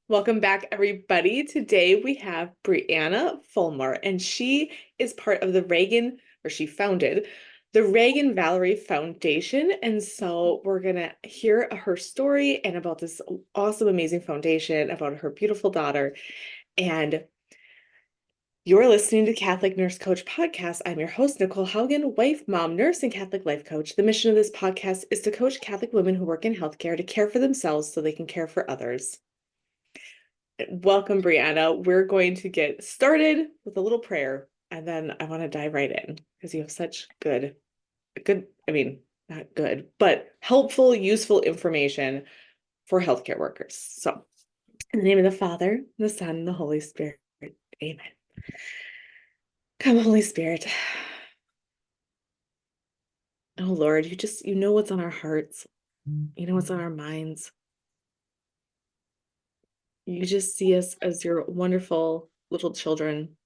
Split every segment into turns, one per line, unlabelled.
Welcome back, everybody. Today we have Brianna Fullmer, and she is part of she founded the Reagan Valeria Foundation. And so we're going to hear her story and about this awesome, amazing foundation, about her beautiful daughter. And you're listening to Catholic Nurse Coach Podcast. I'm your host, Nicole Haugen, wife, mom, nurse, and Catholic life coach. The mission of this podcast is to coach Catholic women who work in healthcare to care for themselves so they can care for others. Welcome, Brianna. We're going to get started with a little prayer, and then I want to dive right in because you have such not good, but helpful, useful information for healthcare workers. So, in the name of the Father, the Son, and the Holy Spirit, amen. Come, Holy Spirit. Oh, Lord, you know what's on our hearts. You know what's on our minds. You just see us as your wonderful little children,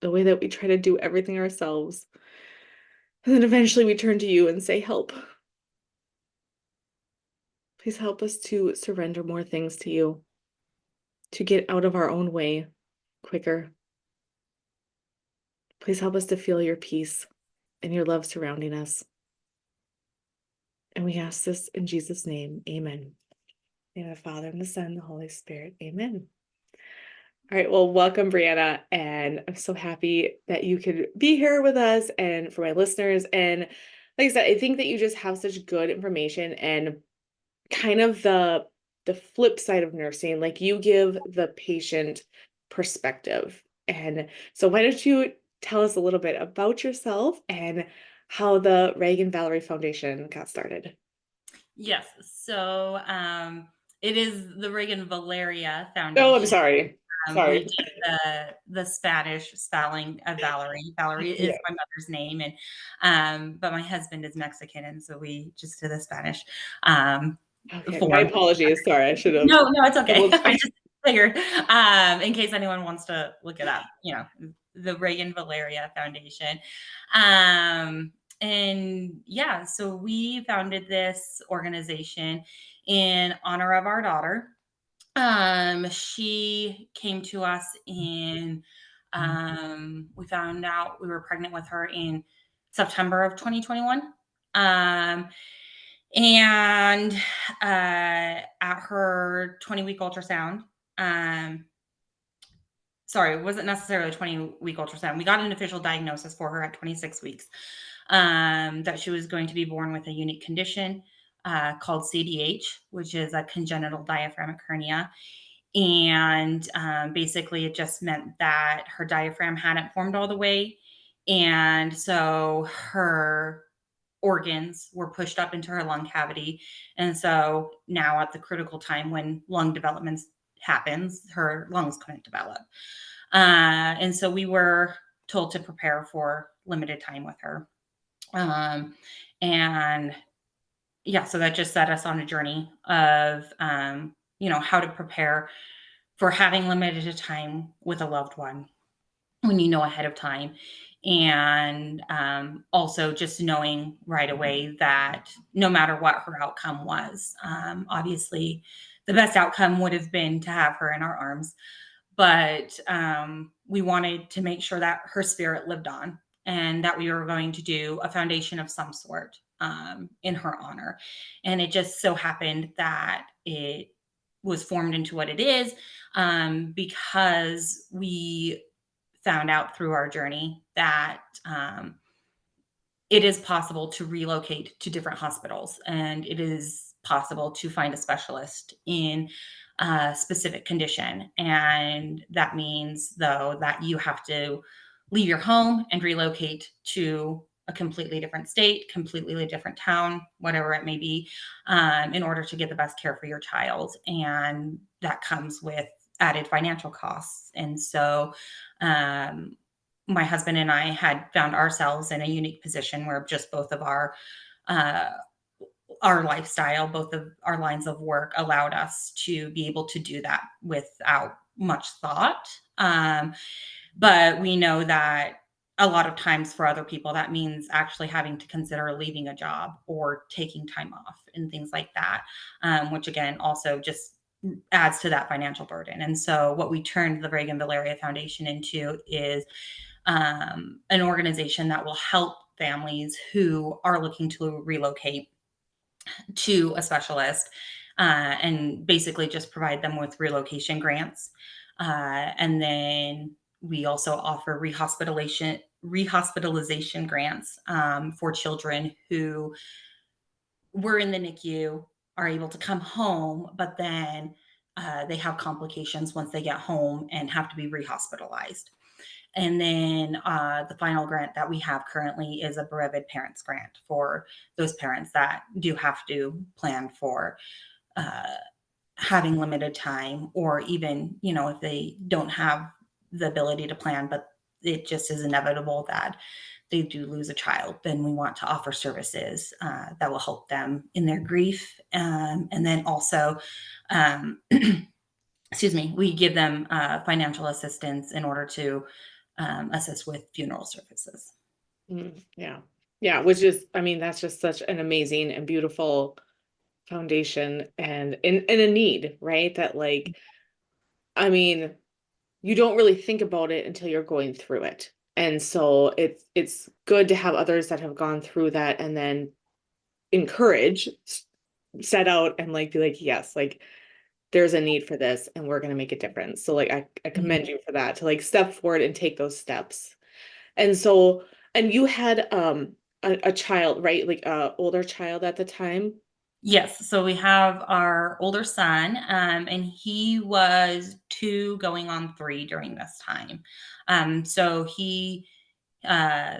the way that we try to do everything ourselves. And then eventually we turn to you and say, help. Please help us to surrender more things to you, to get out of our own way quicker. Please help us to feel your peace and your love surrounding us. And we ask this in Jesus' name. Amen. In the name of the Father, and the Son, and the Holy Spirit. Amen. All right, well, welcome, Brianna. And I'm so happy that you could be here with us and for my listeners. And like I said, I think that you just have such good information and kind of the flip side of nursing, like you give the patient perspective. And so why don't you tell us a little bit about yourself and how the Reagan Valeria Foundation got started?
Yes. It is the Reagan Valeria
Oh, I'm
Foundation.
sorry.
We
Sorry.
did the Spanish spelling of Valerie. Valerie is
Yeah.
my mother's name, and but my husband is Mexican, and so we just did the Spanish
Okay. My
form.
apologies. Sorry. I should have
No, it's okay.
double
I
checked.
just figured, in case anyone wants to look it up, the Reagan Valeria Foundation. And yeah, so we founded this organization in honor of our daughter. She came to us in, we found out we were pregnant with her in September of 2021. And at her 20-week ultrasound, um, sorry, it wasn't necessarily a 20-week ultrasound. We got an official diagnosis for her at 26 weeks, that she was going to be born with a unique condition called CDH, which is a congenital diaphragmatic hernia. And basically, it just meant that her diaphragm hadn't formed all the way. And so her organs were pushed up into her lung cavity. And so now at the critical time when lung development happens, her lungs couldn't develop. And so we were told to prepare for limited time with her. And yeah, so that just set us on a journey of, how to prepare for having limited time with a loved one when you know ahead of time. And also just knowing right away that no matter what her outcome was, obviously the best outcome would have been to have her in our arms. But we wanted to make sure that her spirit lived on and that we were going to do a foundation of some sort in her honor. And it just so happened that it was formed into what it is because we found out through our journey that it is possible to relocate to different hospitals, and it is possible to find a specialist in a specific condition. And that means, though, that you have to leave your home and relocate to a completely different state, completely different town, whatever it may be, in order to get the best care for your child. And that comes with added financial costs. And so, my husband and I had found ourselves in a unique position where just both of uh, our lifestyle, both of our lines of work allowed us to be able to do that without much thought. But we know that a lot of times for other people, that means actually having to consider leaving a job or taking time off and things like that, which again, also just adds to that financial burden. And so what we turned the Reagan Valeria Foundation into is an organization that will help families who are looking to relocate to a specialist, and basically just provide them with relocation grants. And then we also offer rehospitalization grants for children who were in the NICU, are able to come home, but then they have complications once they get home and have to be rehospitalized. And then the final grant that we have currently is a bereaved parents grant for those parents that do have to plan for uh, having limited time, or even, if they don't have the ability to plan, but it just is inevitable that they do lose a child, then we want to offer services that will help them in their grief. And then also, um, excuse me, we give them financial assistance in order to assist with funeral services.
Yeah. Yeah, which is, I mean, that's just such an amazing and beautiful foundation and a need, right? That like, I mean, you don't really think about it until you're going through it. And so it's good to have others that have gone through that and then encourage, set out and like be like, yes, like there's a need for this and we're gonna make a difference. So like I
Mhm.
commend you for that to like step forward and take those steps. And so and you had a child, right? Like a older child at the time.
Yes, so we have our older son, and he was 2 going on 3 during this time. So uh,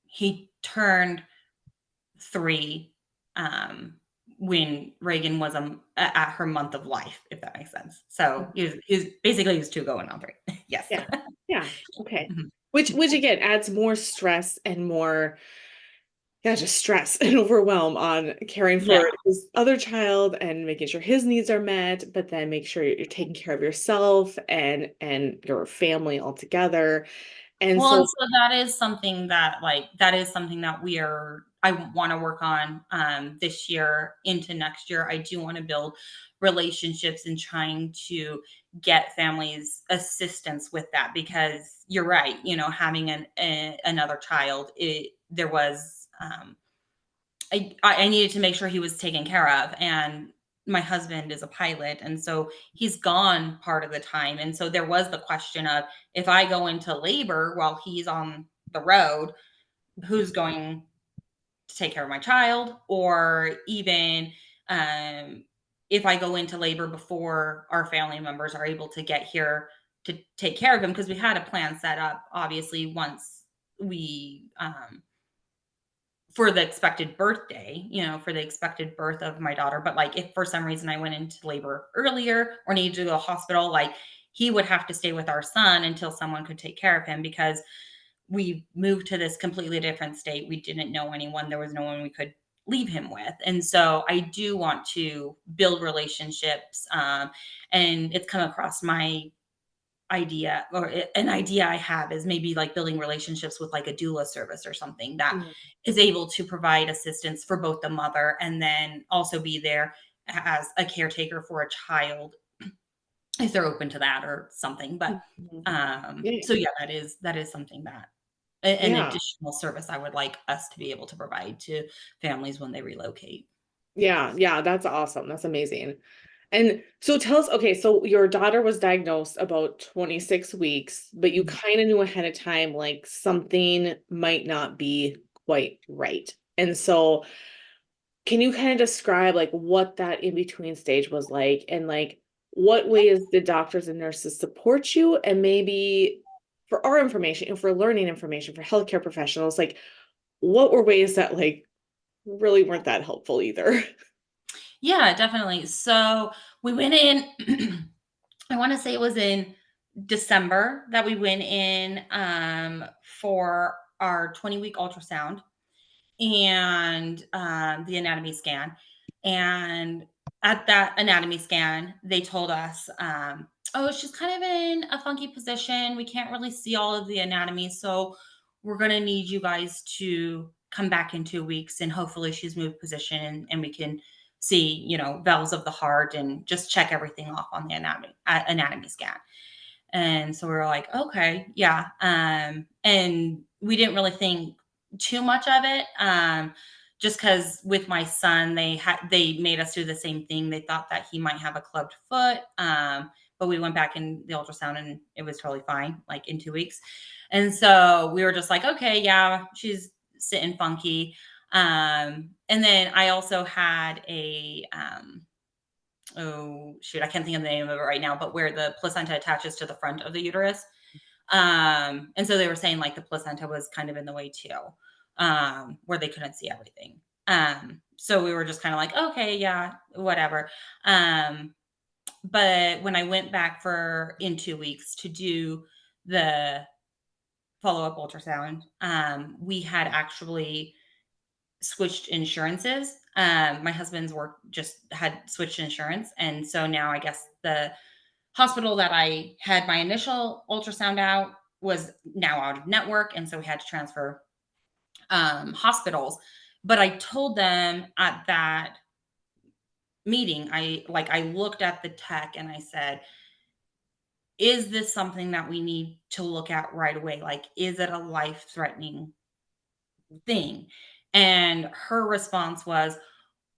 he turned 3, um, when Reagan was, at her month of life, if that makes sense. So he was 2 going on 3. Yes.
Yeah. Yeah. Okay.
Mhm.
Which again adds more stress and more, yeah, just stress and overwhelm on caring
Yeah.
for his other child and making sure his needs are met, but then make sure you're taking care of yourself and your family altogether. And
Well, and
so,
so that is something that I wanna work on, this year into next year. I do wanna build relationships and trying to get families assistance with that, because you're right, having another child, there was, I needed to make sure he was taken care of, and my husband is a pilot, and so he's gone part of the time, and so there was the question of, if I go into labor while he's on the road, who's going to take care of my child? Or even, um, if I go into labor before our family members are able to get here to take care of him, because we had a plan set up, obviously, once we, for the expected birthday, for the expected birth of my daughter. But like, if for some reason I went into labor earlier or needed to go to the hospital, like, he would have to stay with our son until someone could take care of him, because we moved to this completely different state. We didn't know anyone. There was no one we could leave him with. And so I do want to build relationships. And it's come across my idea, or an idea I have, is maybe like building relationships with like a doula service or something that
mm,
is able to provide assistance for both the mother, and then also be there as a caretaker for a child if they're open to that or something. But
mhm. Yeah.
so yeah, that is something that an
Yeah.
additional service I would like us to be able to provide to families when they relocate.
Yeah. Yeah. That's awesome. That's amazing. And so tell us, okay, so your daughter was diagnosed about 26 weeks, but you
Mhm.
kind of knew ahead of time like something might not be quite right. And so can you kind of describe like what that in between stage was like and like what ways did doctors and nurses support you and maybe for our information and for learning information for healthcare professionals, like what were ways that like really weren't that helpful either?
Yeah, definitely. So we went in, I want to say it was in December that we went in, for our 20-week ultrasound and the anatomy scan. And at that anatomy scan, they told us, oh, she's kind of in a funky position. We can't really see all of the anatomy. So we're going to need you guys to come back in 2 weeks, and hopefully she's moved position, and we can see, valves of the heart and just check everything off on the anatomy scan. And so we were like, okay, yeah. And we didn't really think too much of it. Just because with my son, they made us do the same thing. They thought that he might have a clubbed foot. But we went back in the ultrasound and it was totally fine, like in 2 weeks. And so we were just like, okay, yeah, she's sitting funky. And then I also had oh shoot, I can't think of the name of it right now, but where the placenta attaches to the front of the uterus. And so they were saying like the placenta was kind of in the way too, where they couldn't see everything. So we were just kind of like, okay, yeah, whatever. Um, but when I went back in 2 weeks to do the follow-up ultrasound, we had actually switched insurances. My husband's work just had switched insurance. And so now I guess the hospital that I had my initial ultrasound out was now out of network. And so we had to transfer hospitals. But I told them at that meeting, I looked at the tech and I said, is this something that we need to look at right away? Like, is it a life threatening thing? And her response was,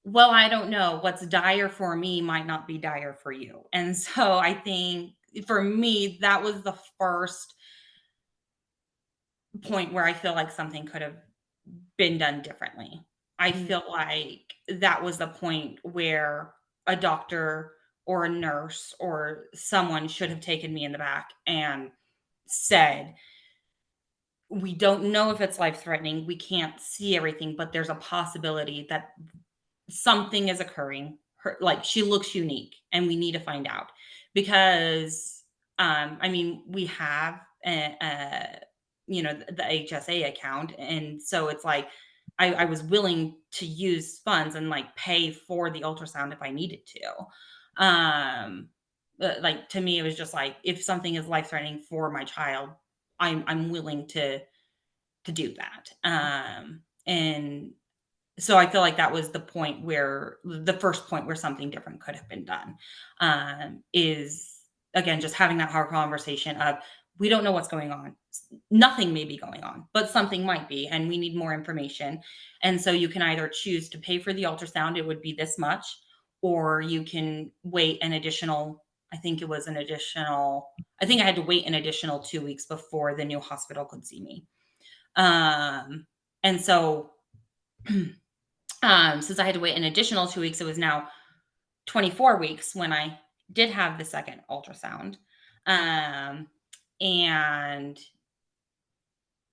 well, I don't know. What's dire for me might not be dire for you. And so I think for me, that was the first point where I feel like something could have been done differently. I
Mm.
feel like that was the point where a doctor or a nurse or someone should have taken me in the back and said, we don't know if it's life threatening. We can't see everything, but there's a possibility that something is occurring. Like she looks unique and we need to find out because I mean, we have the HSA account. And so it's like, I was willing to use funds and like pay for the ultrasound if I needed to. Like to me, it was just like, if something is life threatening for my child, I'm willing to do that. And so I feel like that was the first point where something different could have been done, is again, just having that hard conversation of, we don't know what's going on. Nothing may be going on, but something might be, and we need more information. And so you can either choose to pay for the ultrasound, it would be this much, or you can wait an additional, I think I had to wait an additional 2 weeks before the new hospital could see me. And so since I had to wait an additional 2 weeks, it was now 24 weeks when I did have the second ultrasound. Um, and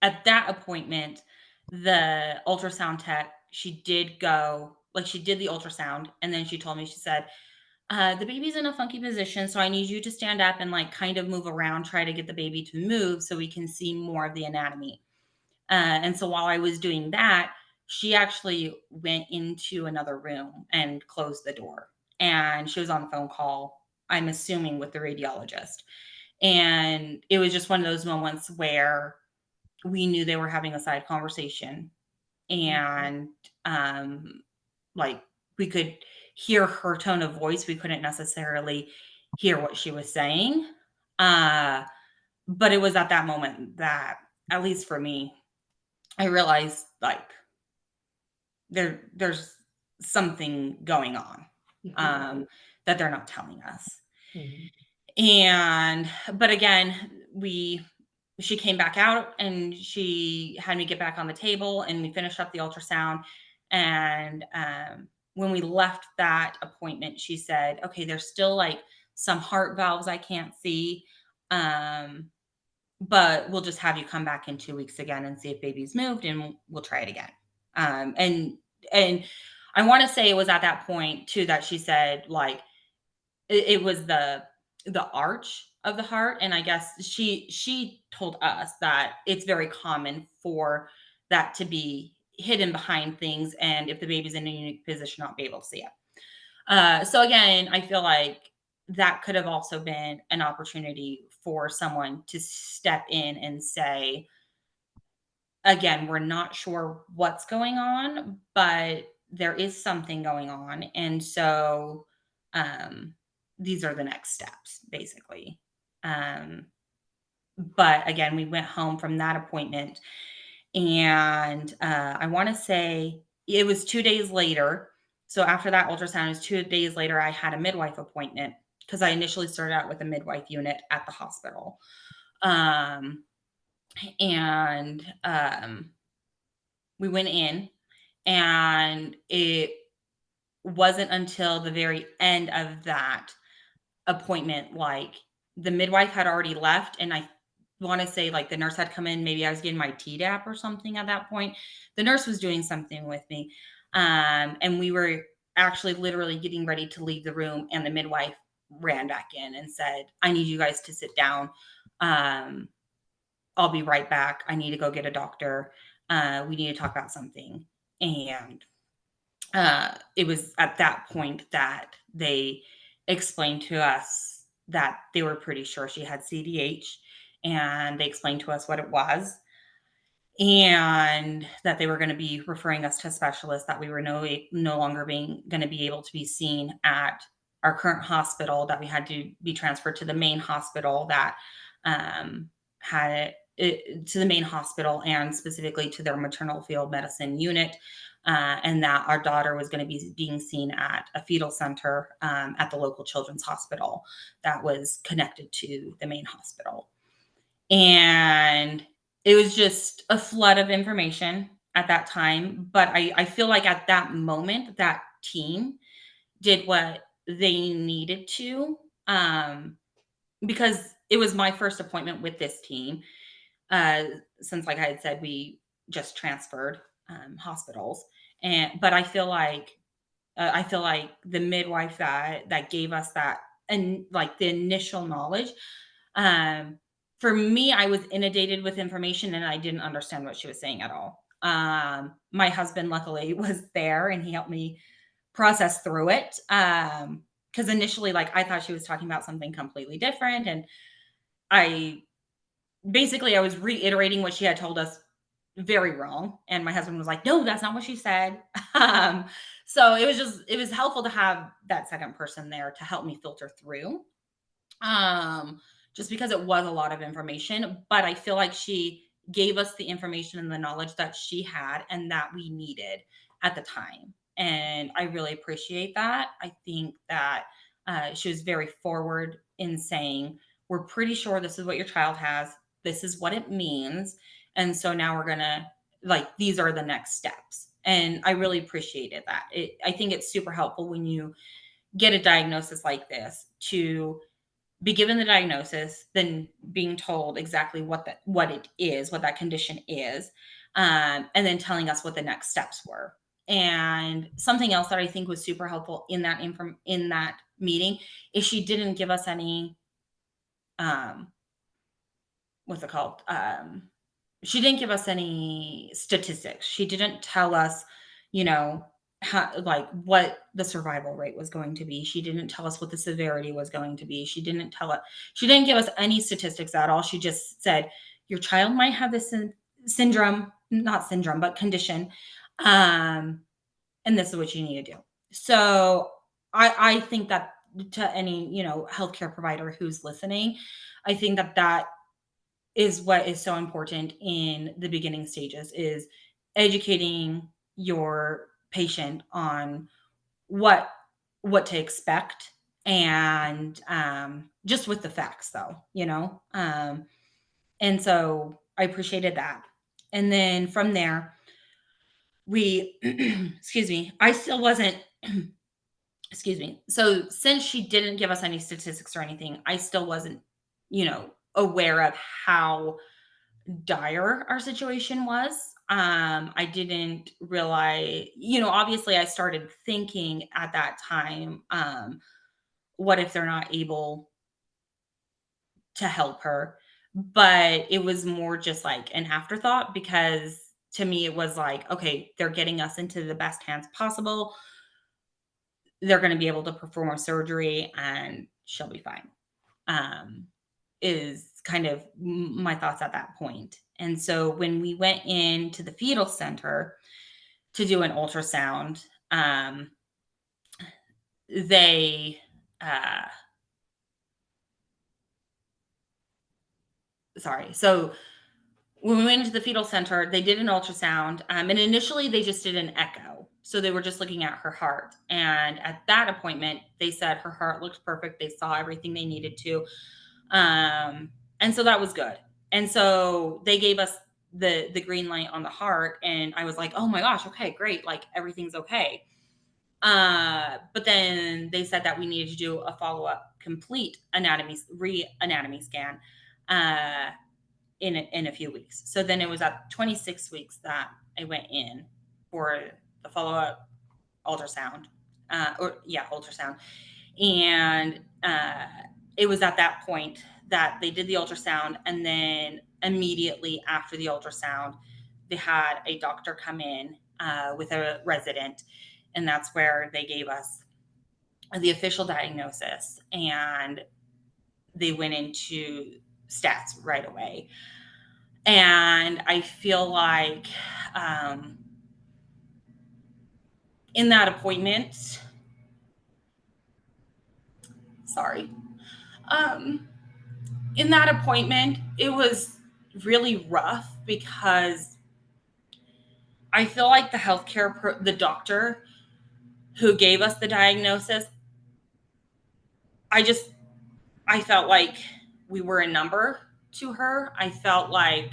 at that appointment, the ultrasound tech, she did the ultrasound, and then she told me, she said, the baby's in a funky position, so I need you to stand up and like kind of move around, try to get the baby to move so we can see more of the anatomy. And so while I was doing that, she actually went into another room and closed the door. And she was on a phone call, I'm assuming with the radiologist. And it was just one of those moments where we knew they were having a side conversation. And like we could hear her tone of voice. We couldn't necessarily hear what she was saying. But it was at that moment that, at least for me, I realized like there's something going on,
Mhm.
that they're not telling us.
Mhm.
And but again, she came back out and she had me get back on the table and we finished up the ultrasound. And when we left that appointment, she said, okay, there's still like some heart valves I can't see. Um, but we'll just have you come back in 2 weeks again and see if baby's moved and we'll try it again. And I want to say it was at that point too that she said like it was the arch of the heart. And I guess she told us that it's very common for that to be hidden behind things, and if the baby's in a unique position, not be able to see it. So again, I feel like that could have also been an opportunity for someone to step in and say, again, we're not sure what's going on, but there is something going on. And so um, these are the next steps, basically. Um, but again, we went home from that appointment, and I want to say it was 2 days later. So after that ultrasound, it was 2 days later, I had a midwife appointment because I initially started out with a midwife unit at the hospital. Um, and we went in, and it wasn't until the very end of that appointment, like, the midwife had already left, and I wanna say, like, the nurse had come in, maybe I was getting my Tdap or something at that point. The nurse was doing something with me, and we were actually literally getting ready to leave the room, and the midwife ran back in and said, "I need you guys to sit down. Um, I'll be right back. I need to go get a doctor. We need to talk about something." And it was at that point that they explained to us that they were pretty sure she had CDH, and they explained to us what it was, and that they were going to be referring us to a specialist, that we were no longer being going to be able to be seen at our current hospital, that we had to be transferred to the main hospital that had it, to the main hospital, and specifically to their maternal fetal medicine unit, and that our daughter was going to be being seen at a fetal center at the local children's hospital that was connected to the main hospital. And it was just a flood of information at that time. But I feel like at that moment, that team did what they needed to, um, because it was my first appointment with this team. Uh, since, like I had said, we just transferred hospitals, but I feel like the midwife that gave us that, and like the initial knowledge, um, for me, I was inundated with information and I didn't understand what she was saying at all. My husband luckily was there and he helped me process through it. Because initially, like, I thought she was talking about something completely different, and I I was reiterating what she had told us very wrong. And my husband was like, "No, that's not what she said." um, so it was helpful to have that second person there to help me filter through, um, just because it was a lot of information. But I feel like she gave us the information and the knowledge that she had and that we needed at the time. And I really appreciate that. I think that she was very forward in saying, "We're pretty sure this is what your child has. This is what it means. And so now we're going to, like, these are the next steps." And I really appreciated that. I think it's super helpful when you get a diagnosis like this to be given the diagnosis, then being told exactly what it is, what that condition is, and then telling us what the next steps were. And something else that I think was super helpful in in that meeting is she didn't give us any, um, what's it called? She didn't give us any statistics. She didn't tell us, you know, how, like, what the survival rate was going to be. She didn't tell us what the severity was going to be. She didn't give us any statistics at all. She just said, "Your child might have this syndrome, not syndrome, but condition. Um, and this is what you need to do." So I think that, to any, healthcare provider who's listening, I think that is what is so important in the beginning stages, is educating your patient on what to expect, and just with the facts, though, and so I appreciated that. And then from there, we excuse me, I still wasn't excuse me. So since she didn't give us any statistics or anything, I still wasn't, aware of how dire our situation was. I didn't realize, obviously I started thinking at that time, what if they're not able to help her? But it was more just like an afterthought, because to me it was like, okay, they're getting us into the best hands possible. They're going to be able to perform a surgery and she'll be fine. Um, is kind of my thoughts at that point. And so when we went into the fetal center to do an ultrasound, um, they, uh, sorry. So when we went into the fetal center, they did an ultrasound, and initially they just did an echo. So they were just looking at her heart. And at that appointment, they said her heart looked perfect. They saw everything they needed to. And so that was good. And so they gave us the green light on the heart, and I was like, oh my gosh, okay, great, like everything's okay. But then they said that we needed to do a follow-up complete anatomy scan uh in a few weeks. So then it was at 26 weeks that I went in for the follow-up ultrasound. Ultrasound. And it was at that point that they did the ultrasound, and then immediately after the ultrasound, they had a doctor come in with a resident, and that's where they gave us the official diagnosis, and they went into stats right away. And I feel like um, in that appointment, sorry, um, in that appointment, it was really rough because I feel like the doctor who gave us the diagnosis, I just, I felt like we were a number to her. I felt like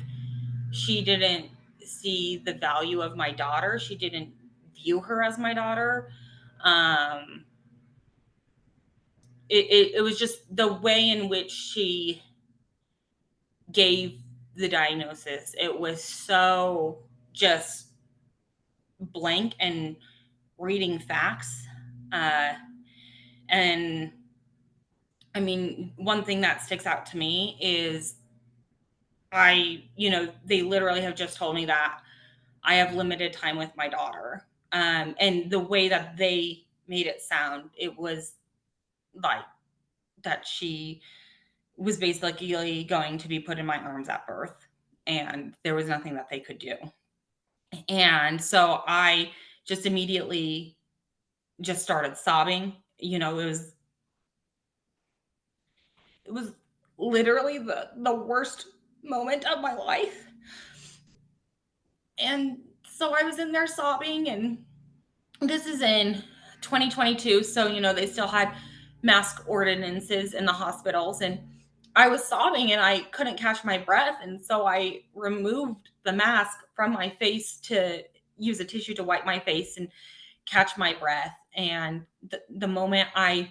she didn't see the value of my daughter. She didn't view her as my daughter. Um, it was just the way in which she gave the diagnosis. It was so just blank and reading facts. Uh, and I mean, one thing that sticks out to me is they literally have just told me that I have limited time with my daughter. And the way that they made it sound, it was like that she was basically going to be put in my arms at birth, and there was nothing that they could do. And so I just immediately just started sobbing. It was literally the worst moment of my life. And so I was in there sobbing, and this is in 2022, so they still had mask ordinances in the hospitals, and I was sobbing and I couldn't catch my breath, and so I removed the mask from my face to use a tissue to wipe my face and catch my breath. And the moment I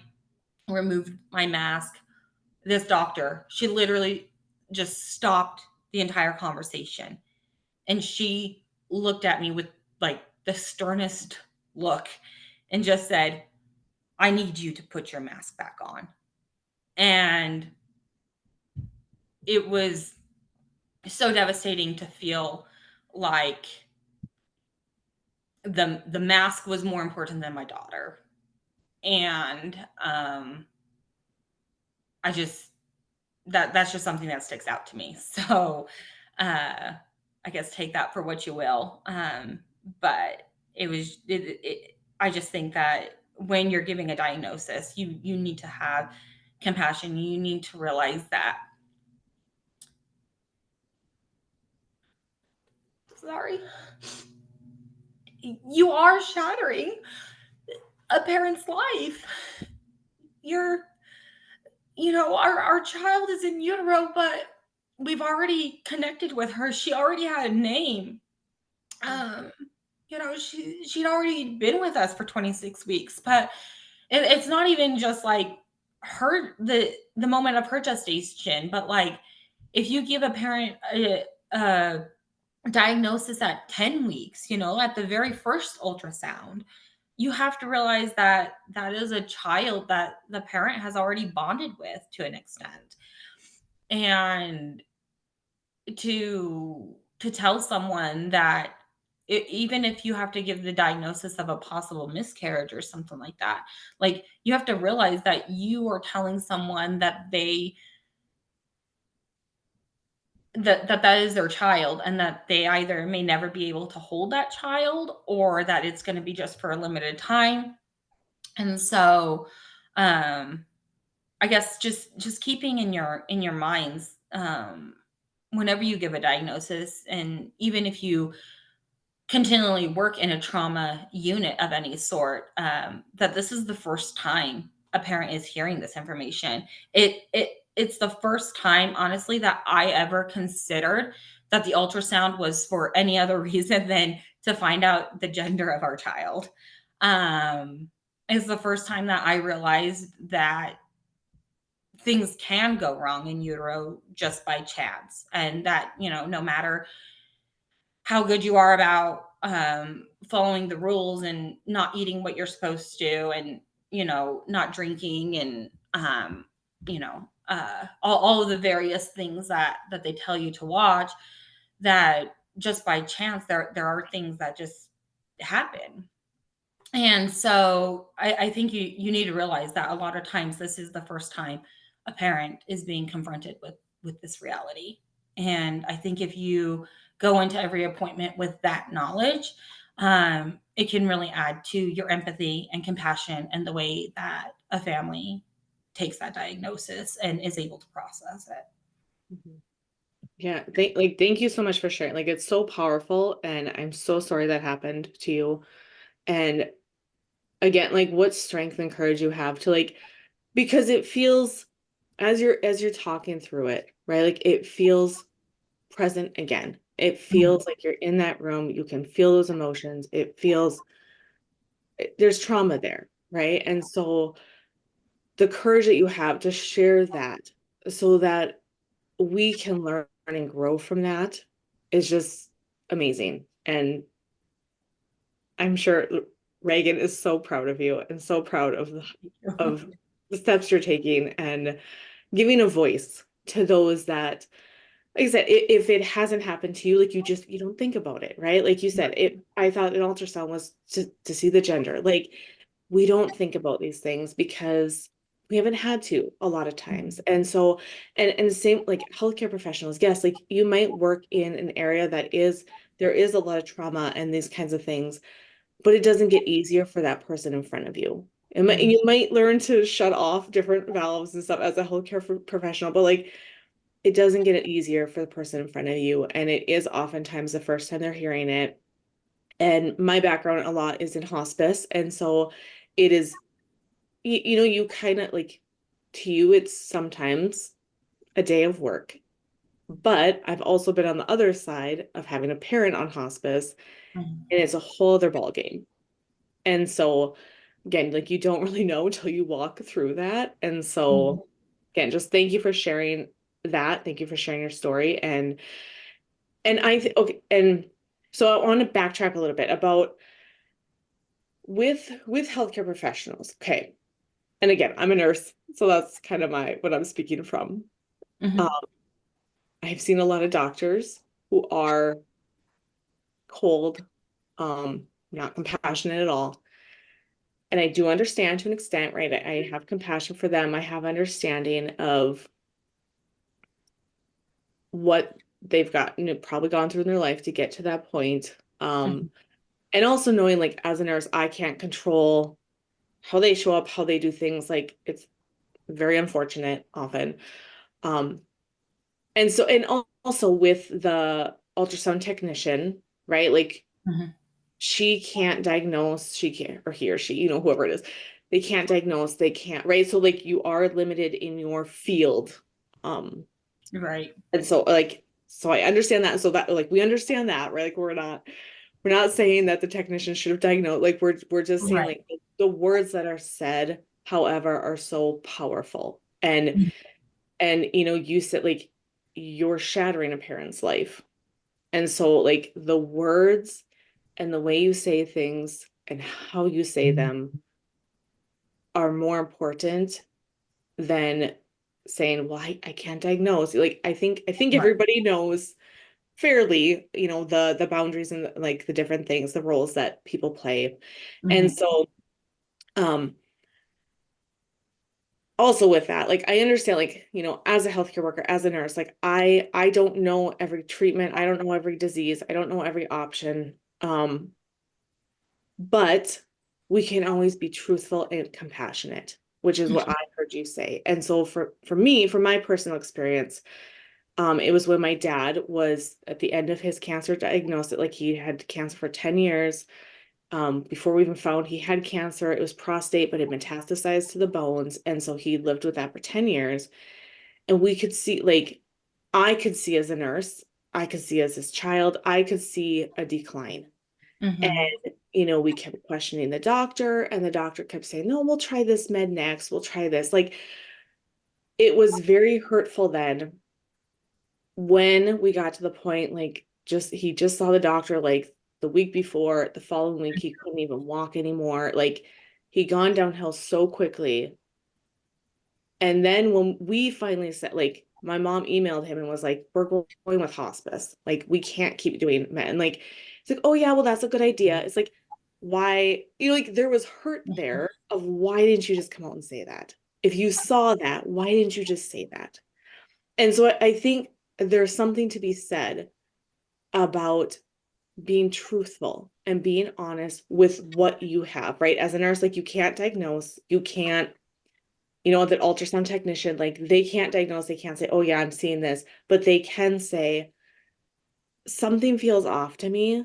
removed my mask, this doctor, she literally just stopped the entire conversation, and she looked at me with like the sternest look and just said, I need you to put your mask back on. And it was so devastating to feel like the mask was more important than my daughter. And I just that's just something that sticks out to me. So I guess take that for what you will. But I just think that when you're giving a diagnosis, you need to have compassion. You need to realize that, sorry, you are shattering a parent's life. You're, our child is in utero, but we've already connected with her. She already had a name. Um, she'd already been with us for 26 weeks, but it's not even just like the moment of her gestation, but like if you give a parent a diagnosis at 10 weeks, at the very first ultrasound, you have to realize that that is a child that the parent has already bonded with to an extent. And to tell someone that even if you have to give the diagnosis of a possible miscarriage or something like that, like you have to realize that you are telling someone that that is their child, and that they either may never be able to hold that child, or that it's going to be just for a limited time. And so I guess just keeping in your minds, whenever you give a diagnosis, and even if you continually work in a trauma unit of any sort, that this is the first time a parent is hearing this information. It's the first time, honestly, that I ever considered that the ultrasound was for any other reason than to find out the gender of our child. It's the first time that I realized that things can go wrong in utero just by chance, and that, no matter how good you are about following the rules and not eating what you're supposed to, and not drinking, and all of the various things that they tell you to watch, that just by chance there are things that just happen. And so I think you need to realize that a lot of times this is the first time a parent is being confronted with this reality. And I think if you go into every appointment with that knowledge, it can really add to your empathy and compassion, and the way that a family takes that diagnosis and is able to process it.
Mhm. Yeah, thank you so much for sharing. Like, it's so powerful, and I'm so sorry that happened to you. And again, like, what strength and courage you have to, like, because it feels, as you're talking through it, right? Like, it feels present again. It
Mhm.
feels like you're in that room. You can feel those emotions. It feels there's trauma there, right? And so the courage that you have to share that, so that we can learn and grow from that, is just amazing. And I'm sure Reagan is so proud of you, and so proud of the steps you're taking, and giving a voice to those that, like I said, if it hasn't happened to you, like, you don't think about it, right? Like you said, I thought an ultrasound was to see the gender. Like, we don't think about these things because we haven't had to a lot of times. And so, and the same, like, healthcare professionals, yes, like, you might work in an area that there is a lot of trauma and these kinds of things, but it doesn't get easier for that person in front of you.
Mhm.
You might learn to shut off different valves and stuff as a healthcare professional, but, like, it doesn't get it easier for the person in front of you. And it is oftentimes the first time they're hearing it. And my background a lot is in hospice. And so it is, you kind of like, to you, it's sometimes a day of work. But I've also been on the other side of having a parent on hospice,
Mhm.
and it's a whole other ball game. And so, again, like, you don't really know until you walk through that. And
Mhm.
so, again, just thank you for sharing that. Thank you for sharing your story. And okay, and so I want to backtrack a little bit about with healthcare professionals. Okay. And again, I'm a nurse, so that's kind of my what I'm speaking from. Um,
Mhm.
I've seen a lot of doctors who are cold, not compassionate at all. And I do understand to an extent, right? I have compassion for them. I have understanding of what they've gotten, probably gone through in their life to get to that point.
Mhm.
And also knowing, like, as a nurse, I can't control how they show up, how they do things. Like, it's very unfortunate often. Um, and so, and also with the ultrasound technician, right? Like,
Mhm.
she can't diagnose, she can't, or he or she, whoever it is, they can't diagnose, they can't, right? So, like, you are limited in your field. Um,
Right.
and so, like, so I understand that. So that, like, we understand that, right? Like, we're not saying that the technician should have diagnosed, like, we're just saying,
Right.
like, the words that are said, however, are so powerful. And you said, like, you're shattering a parent's life. And so, like, the words and the way you say things and how you say them are more important than saying, well, I can't diagnose. Like, I think
Right.
everybody knows fairly, the boundaries and, like, the different things, the roles that people play. And
Mhm.
so, um, also with that, like I understand, like, as a healthcare worker, as a nurse, like I don't know every treatment, I don't know every disease, I don't know every option. But we can always be truthful and compassionate, which is what I heard you say. And so for me, from my personal experience, it was when my dad was at the end of his cancer diagnosis, like he had cancer for 10 years. Before we even found he had cancer, it was prostate, but it metastasized to the bones. And so he lived with that for 10 years. And we could see, like, I could see as a nurse, I could see as his child, I could see a decline.
Mm-hmm.
And, we kept questioning the doctor, and the doctor kept saying, no, we'll try this med next. We'll try this. Like, it was very hurtful then when we got to the point, like, he just saw the doctor like the week before, the following week, he couldn't even walk anymore. Like, he'd gone downhill so quickly. And then when we finally said, like, my mom emailed him and was like, we're going with hospice. Like, we can't keep doing med. And like, it's like, oh yeah, well, that's a good idea. It's like, why, like there was hurt there of why didn't you just come out and say that? If you saw that, why didn't you just say that? And so I think there's something to be said about being truthful and being honest with what you have, right? As a nurse, like you can't diagnose, you can't that ultrasound technician, like they can't diagnose, they can't say, oh yeah, I'm seeing this, but they can say, something feels off to me.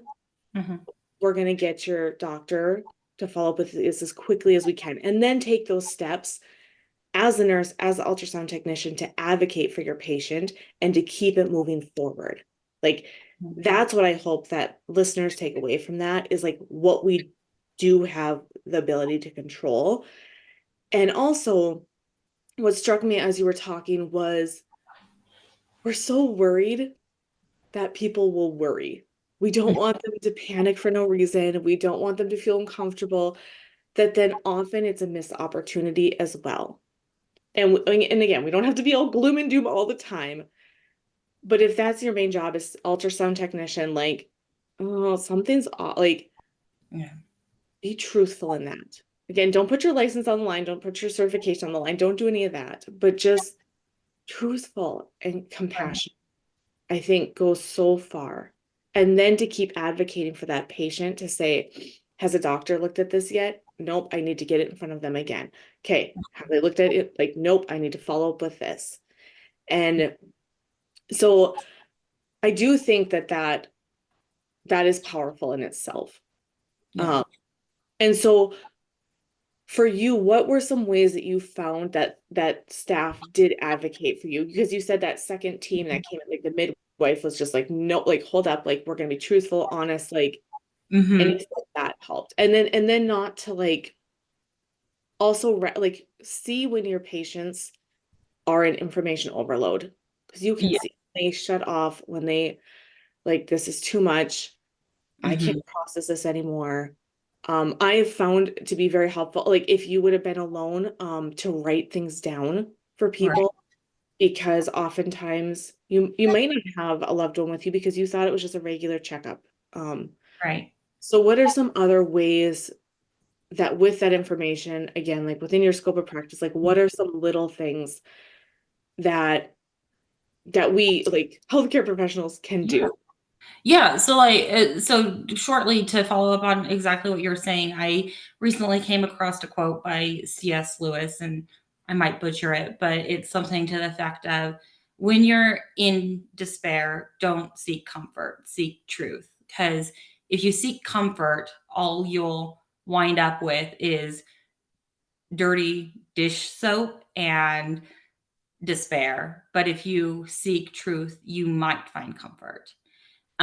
Mm-hmm.
We're going to get your doctor to follow up with this as quickly as we can. And then take those steps as a nurse, as an ultrasound technician to advocate for your patient and to keep it moving forward. Like that's what I hope that listeners take away from that is like what we do have the ability to control. And also, what struck me as you were talking was we're so worried that people will worry. We don't want them to panic for no reason. We don't want them to feel uncomfortable, that then often it's a missed opportunity as well. And again, we don't have to be all gloom and doom all the time. But if that's your main job as ultrasound technician, like, oh, something's off, like,
Yeah.
be truthful in that. Again, don't put your license on the line, don't put your certification on the line, don't do any of that, but just truthful and
Right.
compassionate. I think goes so far. And then to keep advocating for that patient to say, has a doctor looked at this yet? Nope, I need to get it in front of them again. Okay, have they looked at it? Like, nope, I need to follow up with this. And so I do think that is powerful in itself.
Yeah.
Um, and so for you, what were some ways that you found that staff did advocate for you? Because you said that second team that came in, like the midwife was just like, no, like hold up, like we're gonna be truthful, honest, like, and you
Mm-hmm.
said that helped. And then not to like also like see when your patients are in information overload. Because you can
Yeah.
see they shut off when they like this is too much. I can't
Mm-hmm.
process this anymore. I have found to be very helpful, like if you would have been alone, to write things down for
Right.
people, because oftentimes you might not have a loved one with you because you thought it was just a regular checkup. Um,
Right.
so what are some other ways that with that information, again, like within your scope of practice, like what are some little things that we like healthcare professionals can
Yeah.
do?
Yeah, so like, so shortly to follow up on exactly what you're saying, I recently came across a quote by C.S. Lewis, and I might butcher it, but it's something to the effect of, "When you're in despair, don't seek comfort, seek truth." Because if you seek comfort, all you'll wind up with is dirty dish soap and despair. But if you seek truth, you might find comfort.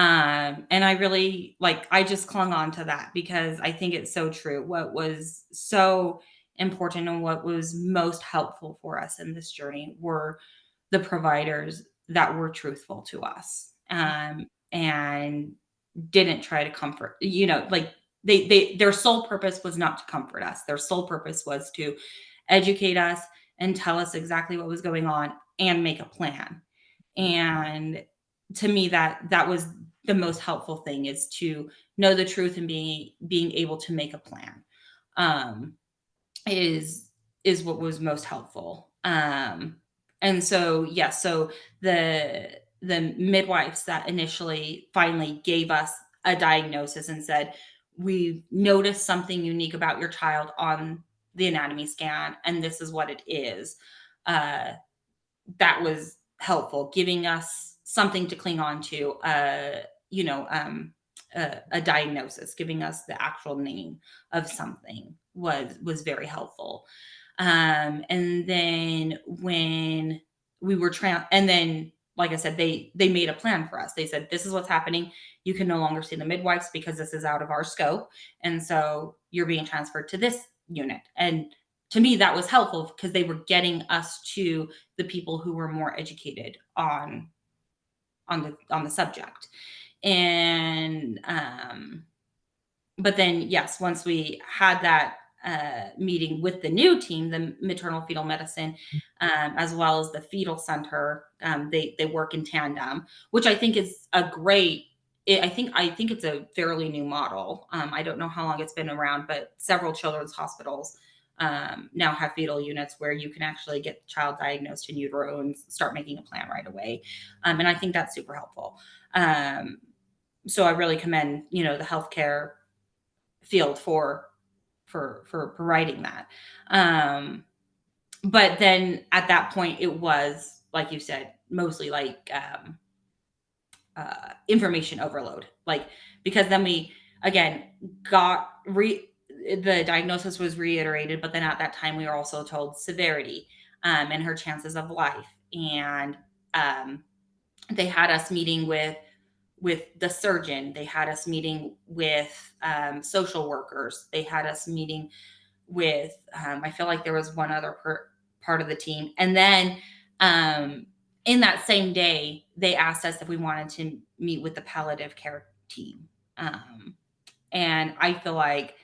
And I really I just clung on to that because I think it's so true. What was so important and what was most helpful for us in this journey were the providers that were truthful to us, and didn't try to comfort, their sole purpose was not to comfort us. Their sole purpose was to educate us and tell us exactly what was going on and make a plan. And to me, that was the most helpful thing, is to know the truth and being able to make a plan. Um, is is what was most helpful. And so, yes, so the midwives that initially finally gave us a diagnosis and said, we noticed something unique about your child on the anatomy scan, and this is what it is. Uh, that was helpful, giving us something to cling on to, you know, a diagnosis, giving us the actual name of something was very helpful. And then when we were and then like I said, they made a plan for us. They said, this is what's happening. You can no longer see the midwives because this is out of our scope. And so you're being transferred to this unit. And to me, that was helpful because they were getting us to the people who were more educated on the subject. And but then yes, once we had that meeting with the new team, the maternal fetal medicine, as well as the fetal center, they work in tandem, which I think is a great. I think it's a fairly new model. I don't know how long it's been around, but several children's hospitals now have fetal units where you can actually get the child diagnosed in utero and start making a plan right away. And I think that's super helpful. Um, so I really commend, the healthcare field for providing that. Um, but then at that point, it was like you said, mostly like information overload. Like because then we again got the diagnosis was reiterated, but then at that time we were also told severity and her chances of life, and um, they had us meeting with the surgeon. They had us meeting with social workers. They had us meeting with, I feel like there was one other part of the team. And then um, in that same day, they asked us if we wanted to meet with the palliative care team. Um, and I feel like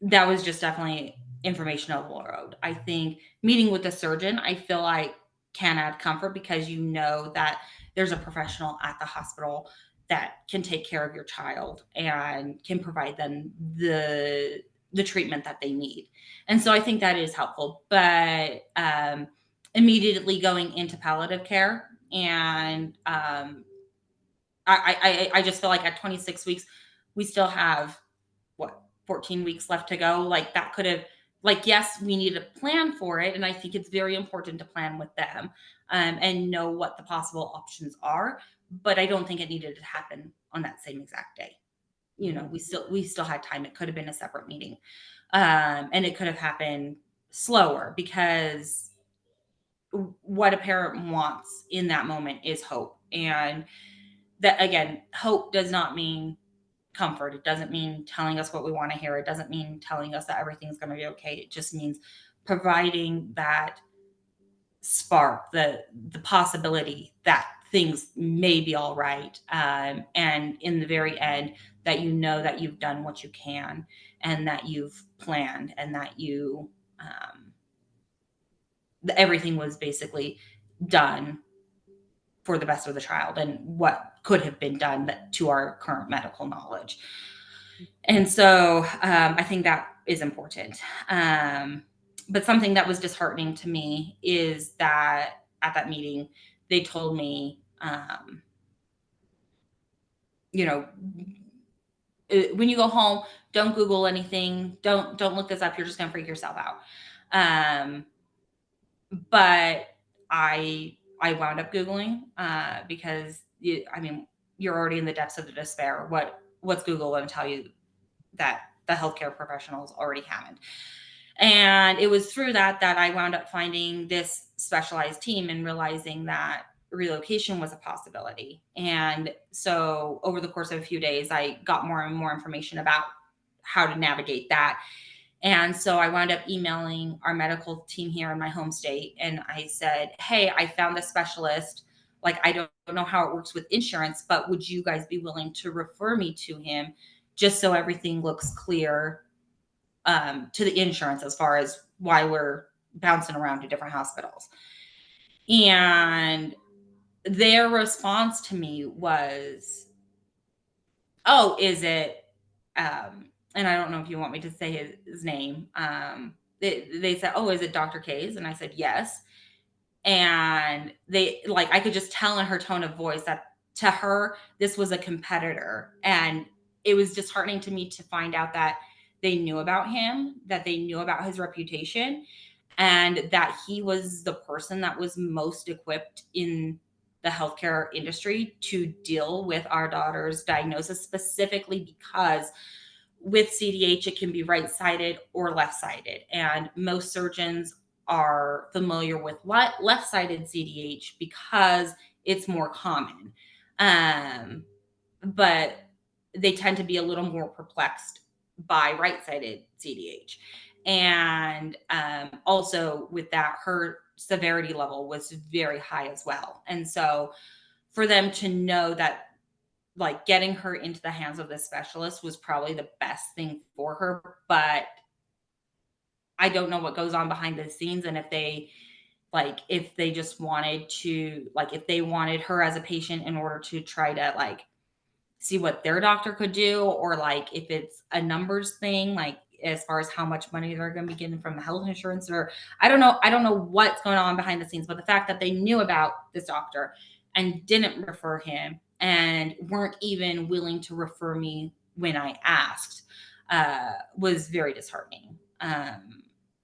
that was just definitely information overload. I think meeting with the surgeon, I feel like can add comfort because you know that there's a professional at the hospital that can take care of your child and can provide them the treatment that they need. And so I think that is helpful. But immediately going into palliative care and I just feel like at 26 weeks we still have what 14 weeks left to go. Like that could have, like, yes, we need a plan for it, and I think it's very important to plan with them and know what the possible options are, but I don't think it needed to happen on that same exact day. We still had time. It could have been a separate meeting, and it could have happened slower because what a parent wants in that moment is hope. And that again, hope does not mean comfort. It doesn't mean telling us what we want to hear. It doesn't mean telling us that everything's going to be okay. It just means providing that spark, the possibility that things may be all right. And in the very end, that you know that you've done what you can, and that you've planned, and that everything was basically done for the best of the child and what could have been done to our current medical knowledge. And so I think that is important. But something that was disheartening to me is that at that meeting, they told me, you know, when you go home, don't Google anything. Don't look this up. You're just going to freak yourself out. Um, but I wound up Googling because you're already in the depths of the despair. What's Google going to tell you that the healthcare professionals already haven't? And it was through that I wound up finding this specialized team and realizing that relocation was a possibility. And so over the course of a few days, I got more and more information about how to navigate that. And so I wound up emailing our medical team here in my home state. And I said, hey, I found a specialist. Like, I don't know how it works with insurance, but would you guys be willing to refer me to him just so everything looks clear to the insurance as far as why we're bouncing around to different hospitals? And their response to me was, oh, is it, and I don't know if you want me to say his name. they said, "Oh, is it Dr. K's?" And I said, "Yes." And they like I could just tell in her tone of voice that to her this was a competitor, and it was disheartening to me to find out that they knew about him, that they knew about his reputation, and that he was the person that was most equipped in the healthcare industry to deal with our daughter's diagnosis, specifically because with CDH, it can be right sided or left sided. And most surgeons are familiar with left sided CDH because it's more common. Um, but they tend to be a little more perplexed by right sided CDH. And also, with that, her severity level was very high as well. And so, for them to know that like getting her into the hands of this specialist was probably the best thing for her, but I don't know what goes on behind the scenes, and if they just wanted to like if they wanted her as a patient in order to try to like see what their doctor could do, or like if it's a numbers thing, like as far as how much money they're going to be getting from the health insurance, or I don't know what's going on behind the scenes, but the fact that they knew about this doctor and didn't refer him and weren't even willing to refer me when I asked was very disheartening.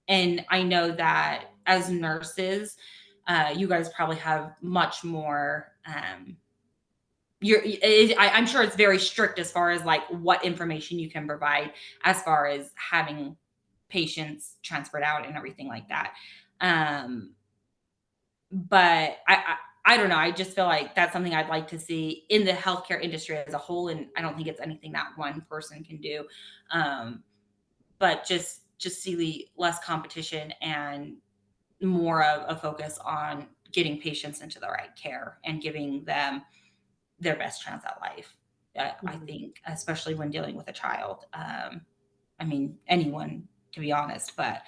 And I know that as nurses, you guys probably have much more I'm sure it's very strict as far as like what information you can provide as far as having patients transferred out and everything like that. Um, but I don't know. I just feel like that's something I'd like to see in the healthcare industry as a whole, and I don't think it's anything that one person can do. Um, but just see the less competition and more of a focus on getting patients into the right care and giving them their best chance at life. I
Mhm.
think, especially when dealing with a child. I mean, anyone, to be honest, but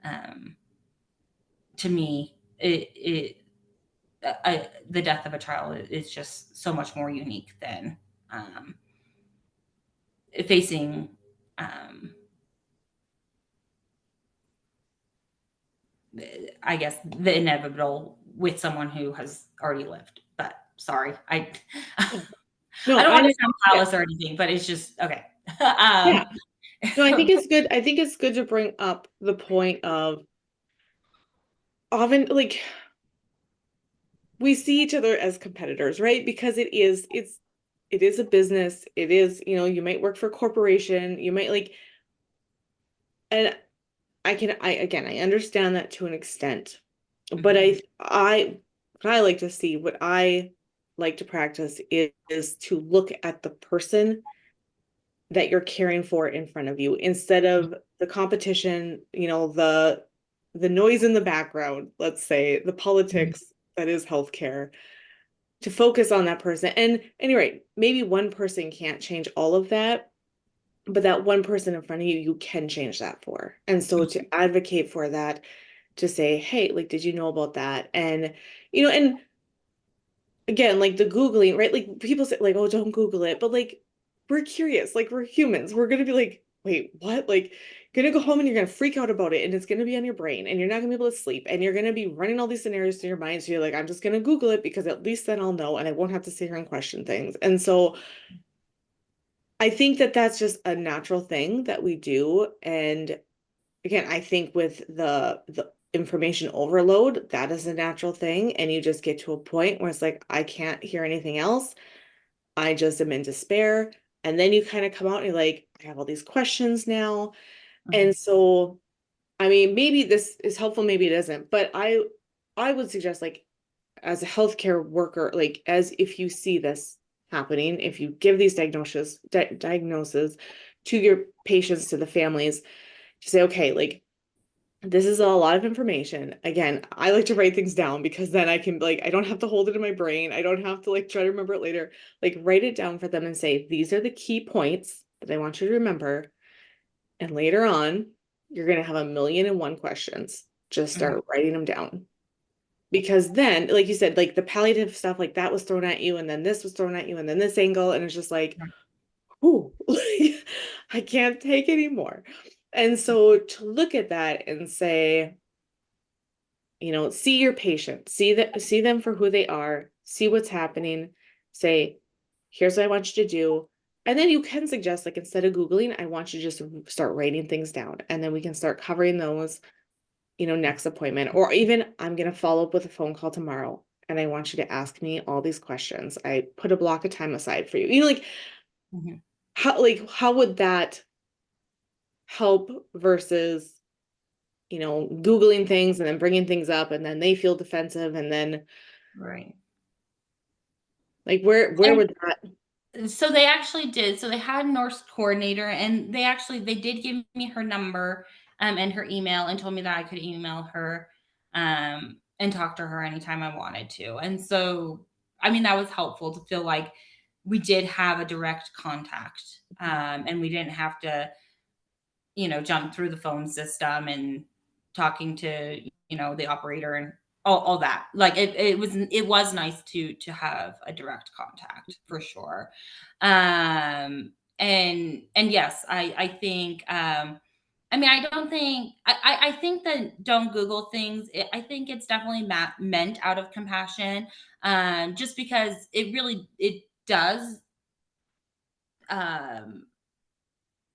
um, to me, the death of a child is just so much more unique than um, facing, um, I guess, the inevitable with someone who has already lived. But sorry,
Yeah.
I
No,
don't
I
want
know.
to sound
Yeah.
callous or anything, but it's just okay.
Yeah.
um,
No, I think it's good. I think it's good to bring up the point of often like we see each other as competitors, right? Because it is a business. It is, you might work for a corporation, you might like, and I understand that to an extent, but
mhm,
what I like to see, what I like to practice is to look at the person that you're caring for in front of you instead of the competition, the noise in the background, let's say, the
mhm,
politics that is healthcare, to focus on that person. And anyway, maybe one person can't change all of that, but that one person in front of you, you can change that for. And so
mhm,
to advocate for that, to say, hey, like, did you know about that? And, and again, like the Googling, right? Like people say, like, oh, don't Google it. But like, we're curious, like, we're humans. We're going to be like, wait, what? Like, gonna go home and you're gonna freak out about it, and it's gonna be on your brain, and you're not gonna be able to sleep, and you're gonna be running all these scenarios through your mind. So you're like, I'm just gonna Google it because at least then I'll know, and I won't have to sit here and question things. And so I think that that's just a natural thing that we do. And again, I think with the information overload, that is a natural thing, and you just get to a point where it's like, I can't hear anything else. I just am in despair. And then you kind of come out and you're like, I have all these questions now. And
mhm,
so, I mean, maybe this is helpful, maybe it isn't, but I would suggest like as a healthcare worker, like as if you see this happening, if you give these diagnoses to your patients, to the families, to say, okay, like this is a lot of information. Again, I like to write things down because then I can like I don't have to hold it in my brain. I don't have to like try to remember it later. Like write it down for them and say, these are the key points that I want you to remember. And later on, you're gonna have a million and one questions. Just
mhm,
start writing them down. Because then, like you said, like the palliative stuff, like that was thrown at you, and then this was thrown at you, and then this angle, and it's just like,
mhm,
ooh, like, I can't take anymore. And so to look at that and say, see your patient, see them for who they are, see what's happening, say, here's what I want you to do. And then you can suggest, like, instead of Googling, I want you to just start writing things down. And then we can start covering those, next appointment. Or even I'm going to follow up with a phone call tomorrow. And I want you to ask me all these questions. I put a block of time aside for you. Like,
Mhm.
how would that help versus, Googling things and then bringing things up and then they feel defensive and then
Right.
like where would that.
So they actually did. So they had a nurse coordinator, and they did give me her number, and her email, and told me that I could email her, and talk to her anytime I wanted to. And so, I mean, that was helpful to feel like we did have a direct contact, and we didn't have to, jump through the phone system and talking to, the operator and all that. Like it was nice to have a direct contact for sure. And yes, I think, I mean, I don't think I think that don't Google things. I think it's definitely meant out of compassion, just because it does um,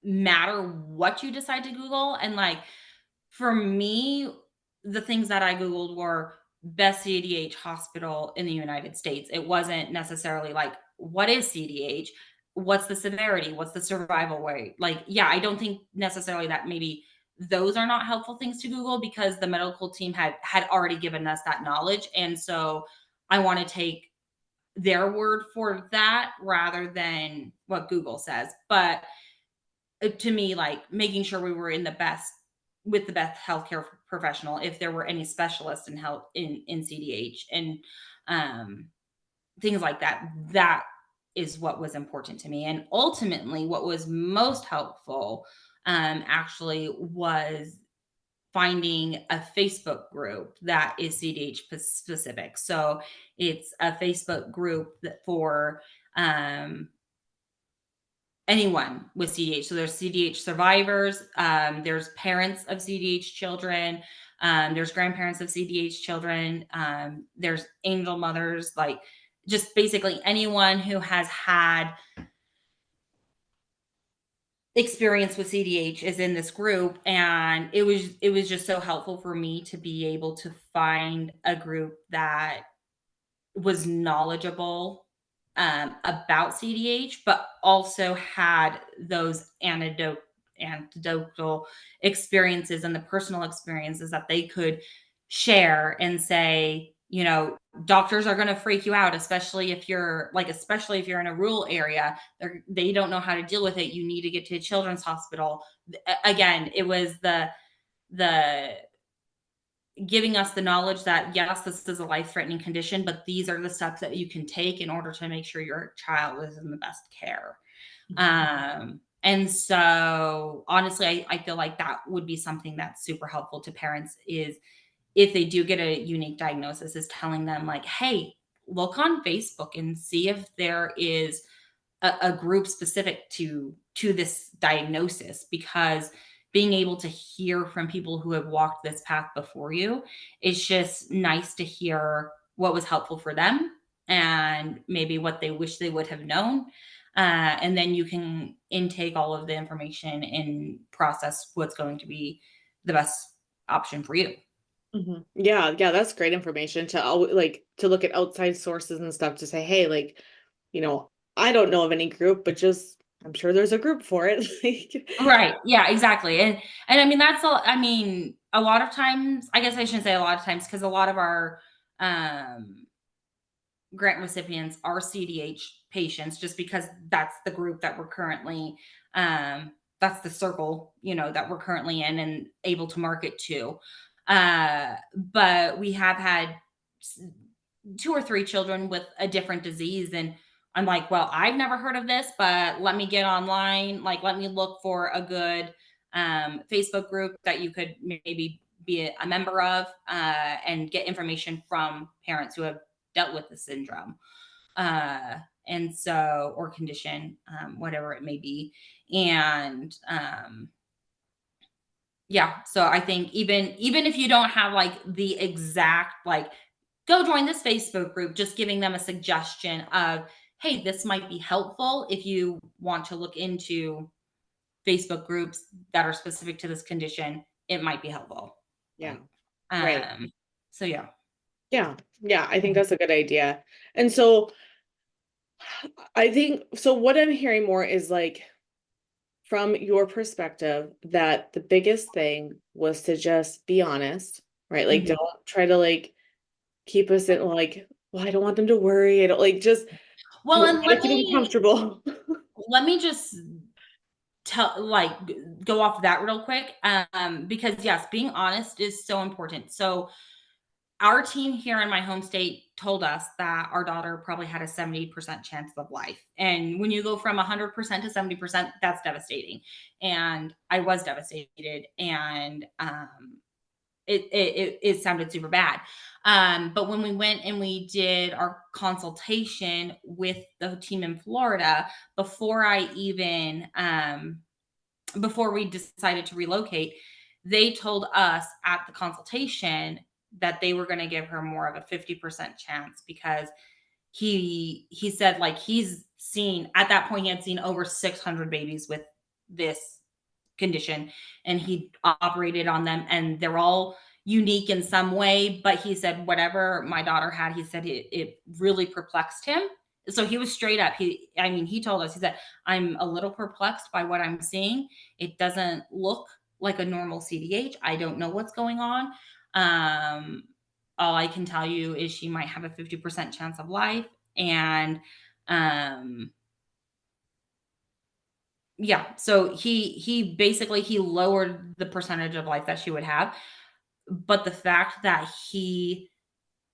matter what you decide to Google. And like for me, the things that I Googled were best CDH hospital in the United States. It wasn't necessarily like, what is CDH? What's the severity? What's the survival rate? Like, yeah, I don't think necessarily that maybe those are not helpful things to Google, because the medical team had already given us that knowledge. And so I want to take their word for that rather than what Google says. But to me, like making sure we were in the best with the best healthcare professional, if there were any specialists in health in CDH and um, things like that. That is what was important to me, and ultimately, what was most helpful, actually, was finding a Facebook group that is CDH specific. So it's a Facebook group for um, anyone with CDH. So there's CDH survivors, there's parents of CDH children, there's grandparents of CDH children, there's angel mothers, like just basically anyone who has had experience with CDH is in this group. And it was just so helpful for me to be able to find a group that was knowledgeable about CDH, but also had those anecdotal experiences and the personal experiences that they could share and say, doctors are going to freak you out, especially if you're in a rural area. They don't know how to deal with it. You need to get to a children's hospital. Again, it was the giving us the knowledge that yes, this is a life-threatening condition, but these are the steps that you can take in order to make sure your child is in the best care. And so honestly, I feel like that would be something that's super helpful to parents, is if they do get a unique diagnosis, is telling them like, hey, look on Facebook and see if there is a group specific to this diagnosis, because being able to hear from people who have walked this path before you, it's just nice to hear what was helpful for them and maybe what they wish they would have known. And then you can intake all of the information and process what's going to be the best option for you.
Yeah, that's great information to like to look at outside sources and stuff to say, hey, like, you know, I don't know of any group, but just I'm sure there's a group for it. Like,
Right. Yeah, exactly. And I mean that's all. I mean, a lot of times, I guess I shouldn't say a lot of times, because a lot of our um grant recipients are CDH patients, just because that's the group that we're currently that's the circle, that we're currently in and able to market to. But we have had two or three children with a different disease, and I'm like, well, I've never heard of this, but let me get online, like let me look for a good Facebook group that you could maybe be a member of, and get information from parents who have dealt with the syndrome, uh, and so, or condition, whatever it may be. And Yeah, so I think even if you don't have, like, the exact, like, "Go join this Facebook group," just giving them a suggestion of, "Hey, this might be helpful if you want to look into Facebook groups that are specific to this condition, it might be helpful."
Yeah.
Like,
Right.
um, so yeah.
Yeah. Yeah. I think that's a good idea. And so I think so what I'm hearing more is like from your perspective that the biggest thing was to just be honest, right? Like
Mhm.
don't try to like keep us in like, well, I don't want them to worry. I don't like just
Well,
you
and
gotta keep them comfortable.
let me just tell like go off that real quick, because yes, being honest is so important. So our team here in my home state told us that our daughter probably had a 70% chance of life. And when you go from 100% to 70%, that's devastating. And I was devastated. And it sounded super bad. But when we went and we did our consultation with the team in Florida, before I even before we decided to relocate, they told us at the consultation that they were going to give her more of a 50% chance because he said like he's seen at that point he had seen over 600 babies with this condition and he operated on them and they're all unique in some way, but he said whatever my daughter had, he said it really perplexed him. So he was straight up, he told us, he said, I'm a little perplexed by what I'm seeing. It doesn't look like a normal CDH. I don't know what's going on. um all I can tell you is she might have a 50% chance of life. And um yeah, so he basically he lowered the percentage of life that she would have. But the fact that he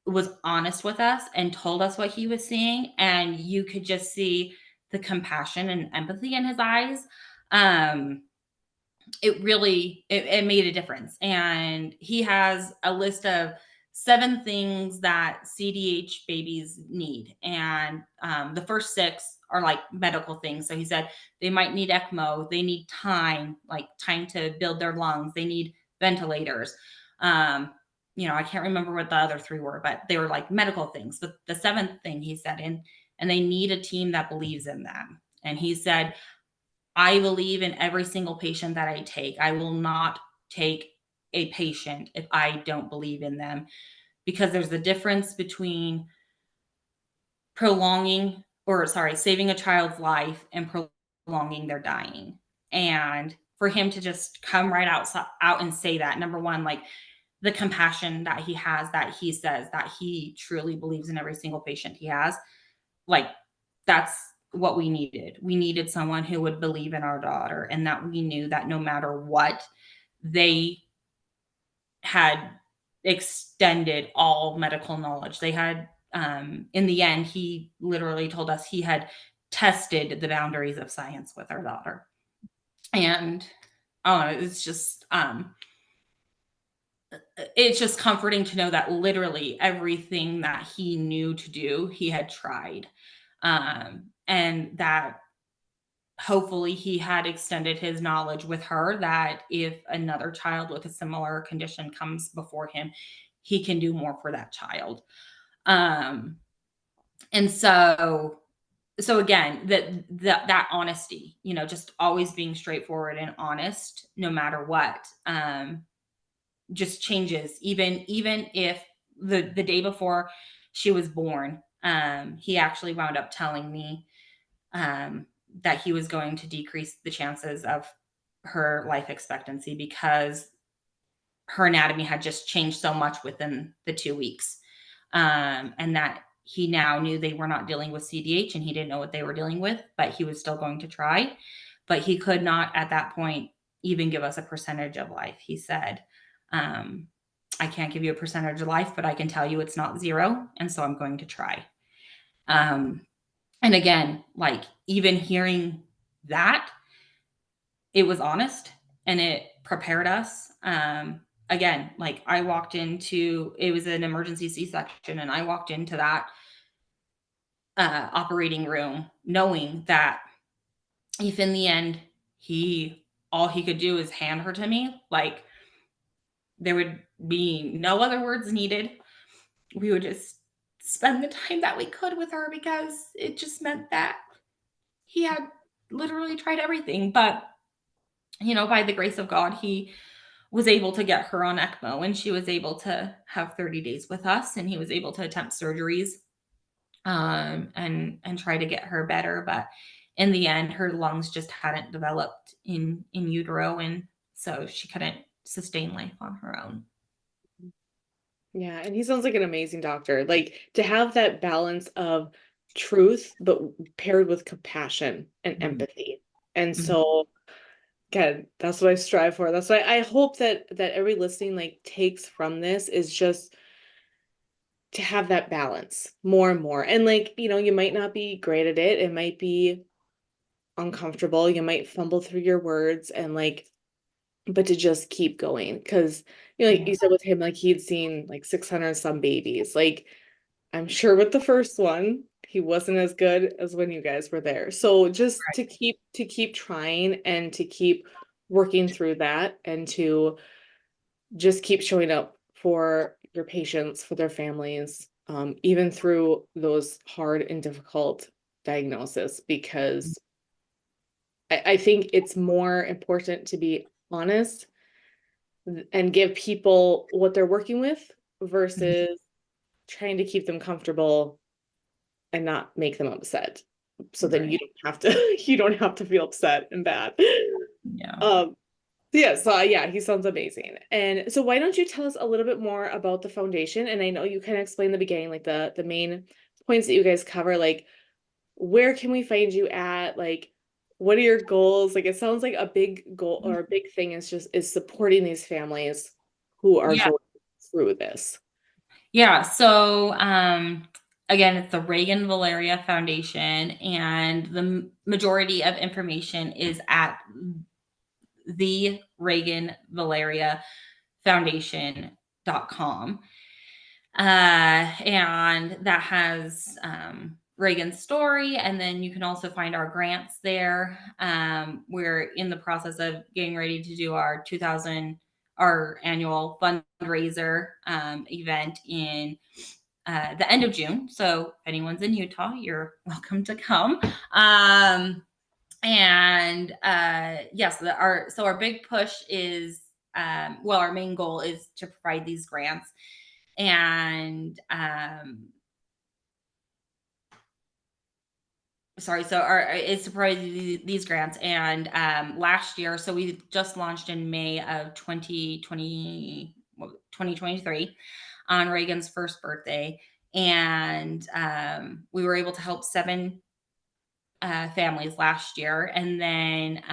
was honest with us and told us what he was seeing, and you could just see the compassion and empathy in his eyes, um, it made a difference. And he has a list of 7 things that CDH babies need, and the first 6 are like medical things. So he said they might need ECMO, they need time, like time to build their lungs, they need ventilators. um, I can't remember what the other 3 were, but they were like medical things. But the 7th thing he said, and they need a team that believes in them. And he said, I believe in every single patient that I take. I will not take a patient if I don't believe in them, because there's a difference between saving a child's life and prolonging their dying. And for him to just come right out and say that, number one, like the compassion that he has, that he says that he truly believes in every single patient he has, like that's what we needed. We needed someone who would believe in our daughter and that we knew that no matter what, they had extended all medical knowledge. They had, in the end, he literally told us he had tested the boundaries of science with our daughter. And it's just comforting to know that literally everything that he knew to do, he had tried. And that hopefully he had extended his knowledge with her, that if another child with a similar condition comes before him, he can do more for that child. Um, and so again, that honesty, just always being straightforward and honest, no matter what, just changes. Even if the day before she was born, he actually wound up telling me um, that he was going to decrease the chances of her life expectancy because her anatomy had just changed so much within the 2 weeks. And that he now knew they were not dealing with CDH and he didn't know what they were dealing with, but he was still going to try. But he could not at that point even give us a percentage of life. He said, um, I can't give you a percentage of life, but I can tell you it's not 0. And so I'm going to try. Um, and again, like even hearing that, it was honest and it prepared us. Again, like I walked into it was an emergency C-section, and I walked into that operating room knowing that if in the end he all he could do is hand her to me. Like, there would be no other words needed. We would just spend the time that we could with her because it just meant that he had literally tried everything. But, by the grace of God, he was able to get her on ECMO, and she was able to have 30 days with us, and he was able to attempt surgeries, and try to get her better. But in the end, her lungs just hadn't developed in utero, and so she couldn't sustain life on her own.
Yeah, and he sounds like an amazing doctor. Like to have that balance of truth, but paired with compassion and
Mhm.
empathy. And
Mhm.
so, again, that's what I strive for. That's why I hope that every listening like takes from this is just to have that balance more and more. And like, you might not be great at it. It might be uncomfortable. You might fumble through your words and like, but to just keep going. Cause like
Yeah.
you said with him, like he'd seen like 600 and some babies. Like I'm sure with the first one, he wasn't as good as when you guys were there. So just to keep trying and to keep working through that and to just keep showing up for your patients, for their families, even through those hard and difficult diagnoses, because I think it's more important to be honest and give people what they're working with
Mhm.
versus trying to keep them comfortable and not make them upset. So then
Right.
you don't have to you don't have to feel upset and bad.
Yeah.
Um yeah, so yeah, he sounds amazing. And so why don't you tell us a little bit more about the foundation? And I know you kind of explained in the beginning, like the main points that you guys cover, like where can we find you at? Like what are your goals? Like it sounds like a big goal or a big thing is supporting these families who are
Yeah.
going through this.
Yeah. So, again, it's the Reagan Valeria Foundation, and the majority of information is at the Reagan Valeria Foundation.com. And that has Reagan's story. And then you can also find our grants there. We're in the process of getting ready to do our annual fundraiser event in the end of June. So if anyone's in Utah, you're welcome to come. And yes, our big push is our main goal is to provide these grants, and sorry, so our is to provide these grants. And last year, so we just launched in May of 2023 on Reagan's first birthday, and we were able to help 7 families last year. And then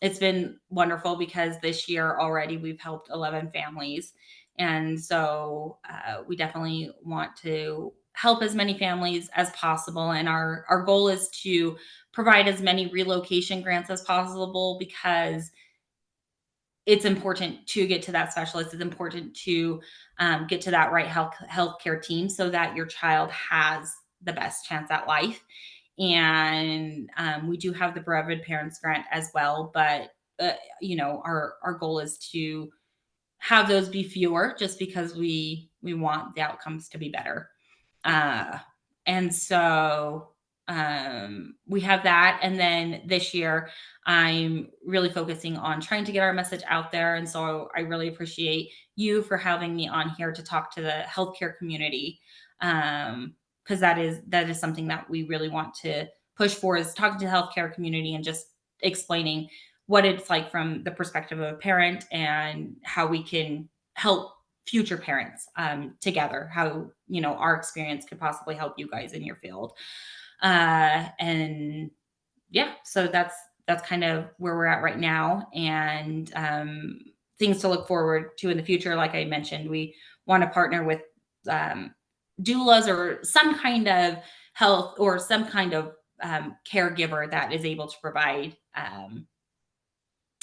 it's been wonderful because this year already we've helped 11 families. And so we definitely want to help as many families as possible. And our goal is to provide as many relocation grants as possible, because it's important to get to that specialist. It's important to get to that right healthcare team so that your child has the best chance at life. And we do have the bereaved parents grant as well, but our goal is to have those be fewer, just because we want the outcomes to be better. uh and so we have that. And then this year I'm really focusing on trying to get our message out there, and so I really appreciate you for having me on here to talk to the healthcare community, because that is something that we really want to push for, is talking to the healthcare community and just explaining what it's like from the perspective of a parent, and how we can help future parents together, how our experience could possibly help you guys in your field. And yeah, so that's kind of where we're at right now. And things to look forward to in the future. Like I mentioned, we want to partner with um, doulas, or some kind of health, or some kind of caregiver that is able to provide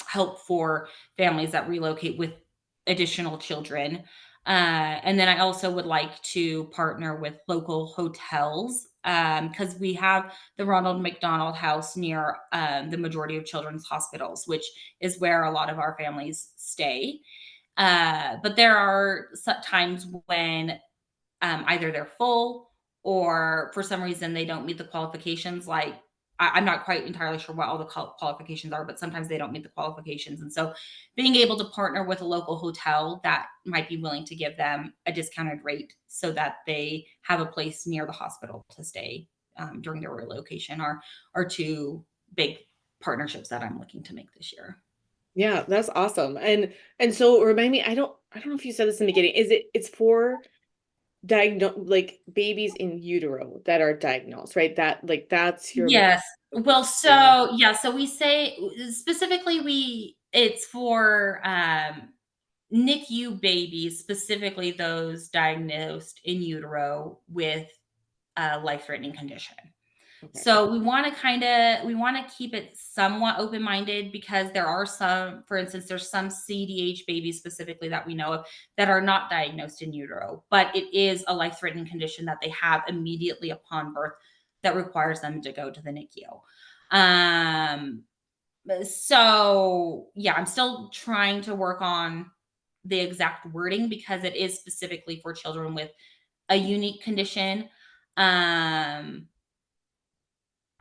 help for families that relocate with additional children. And then I also would like to partner with local hotels because we have the Ronald McDonald House near the majority of children's hospitals, which is where a lot of our families stay. But there are times when either they're full or for some reason they don't meet the qualifications. Like I'm not quite entirely sure what all the qualifications are, but sometimes they don't meet the qualifications. And so being able to partner with a local hotel that might be willing to give them a discounted rate so that they have a place near the hospital to stay during their relocation are two big partnerships that I'm looking to make this year.
Yeah, that's awesome. And so remind me, I don't know if you said this in the beginning. It's for like babies in utero that are diagnosed, right? That like that's your main
Yes. Well,
thing.
so yeah, so we say specifically it's for NICU babies, specifically those diagnosed in utero with a life-threatening condition.
Okay.
So we want to keep it somewhat open-minded because there are some, for instance, there's some CDH babies specifically that we know of that are not diagnosed in utero, but it is a life-threatening condition that they have immediately upon birth that requires them to go to the NICU. Um, so yeah, I'm still trying to work on the exact wording because it is specifically for children with a unique condition. Um,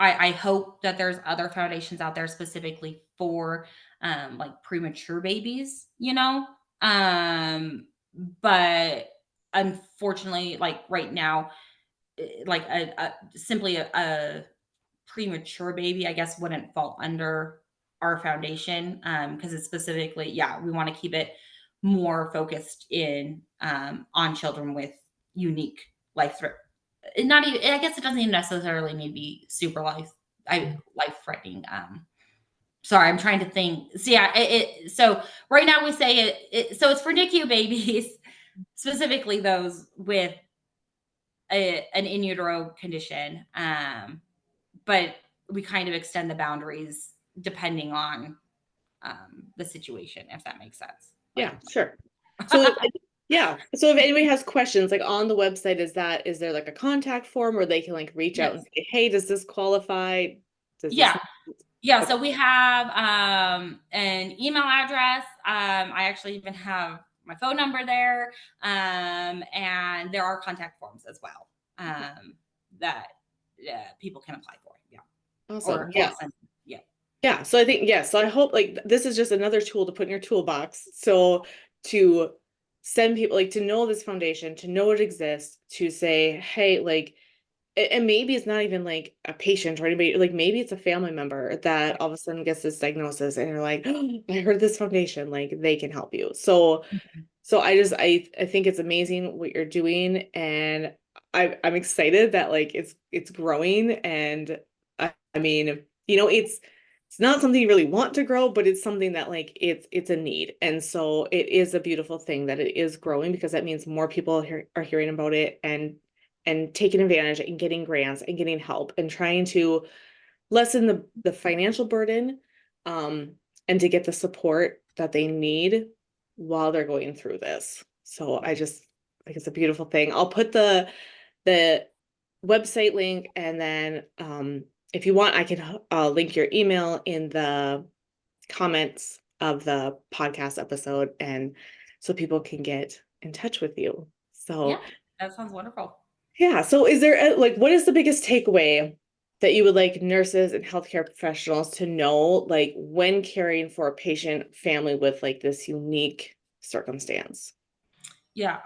I hope that there's other foundations out there specifically for like premature babies, you know. But unfortunately, like right now, like simply a premature baby, I guess, wouldn't fall under our foundation because it's specifically, yeah, we want to keep it more focused in on children with unique life threat. Not even, I guess it doesn't even necessarily need to be super life threatening. Sorry, I'm trying to think. So yeah, so right now we say so it's for NICU babies, specifically those with an in utero condition. But we kind of extend the boundaries depending on the situation, if that makes sense.
Yeah, sure. So yeah, so if anybody has questions, like on the website, is there like a contact form where they can like reach out and
Yes.
say, hey, does this qualify? Does this
Yeah. Yeah.
okay.
So we have an email address. I actually even have my phone number there. And there are contact forms as well that people can apply for. Yeah.
Awesome.
Or
Yeah.
I'll send. Yeah.
Yeah. So I think, yeah. So I hope like this is just another tool to put in your toolbox. So to send people like to know this foundation, to know it exists, to say, hey, like, and maybe it's not even like a patient or anybody, like maybe it's a family member that all of a sudden gets this diagnosis and you're like, oh, I heard this foundation, like they can help you. So
Mhm.
so I think it's amazing what you're doing, and I'm excited that like it's growing, and I mean, it's not something you really want to grow, but it's something that like it's a need. And so it is a beautiful thing that it is growing because that means more people are hearing about it and taking advantage and getting grants and getting help and trying to lessen the financial burden um and to get the support that they need while they're going through this. So I just like it's a beautiful thing. I'll put the website link and then if you want I can link your email in the comments of the podcast episode and so people can get in touch with you. So
Yeah. That sounds wonderful.
yeah. So is there like what is the biggest takeaway that you would like nurses and healthcare professionals to know like when caring for a patient family with like this unique circumstance?
Yeah,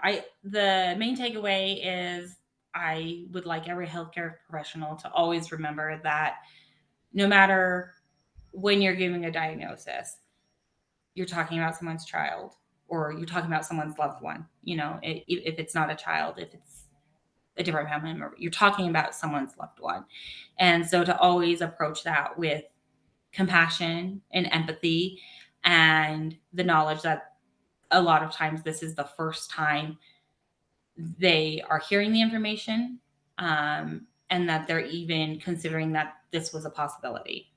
the main takeaway is I would like every healthcare professional to always remember that no matter when you're giving a diagnosis, you're talking about someone's child or you're talking about someone's loved one. You know, if it's not a child, if it's a different family member, you're talking about someone's loved one. And so to always approach that with compassion and empathy and the knowledge that a lot of times this is the first time they are hearing the information and that they're even considering that this was a possibility.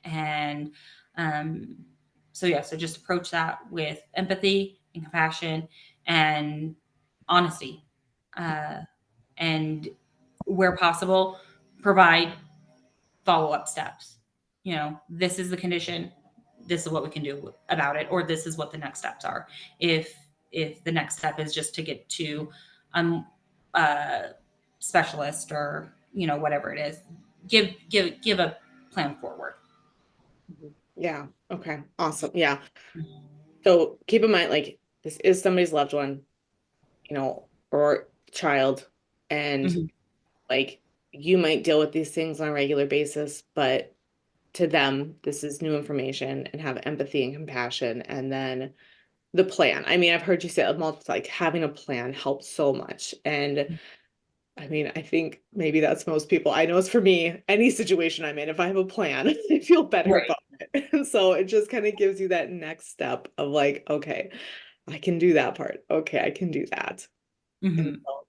And um, so, yeah, so just approach that with empathy and compassion and honesty, uh, and where possible, provide follow-up steps. You know, this is the condition, this is what we can do about it, or this is what the next steps are. If the next step is just to get to um a specialist, or you know, whatever it is, give a plan forward.
Mhm. Yeah. Okay. Awesome. Yeah. So keep in mind, like, this is somebody's loved one, or child, and
Mhm.
like you might deal with these things on a regular basis, but to them, this is new information, and have empathy and compassion. And then the plan. I mean, I've heard you say a multiple, like having a plan helps so much. And I mean, I think maybe that's most people. I know it's for me, any situation I'm in, if I have a plan, I feel better
Right.
about it. And so it just kind of gives you that next step of like, okay, I can do that part. Okay, I can do that. And
Mhm.
so,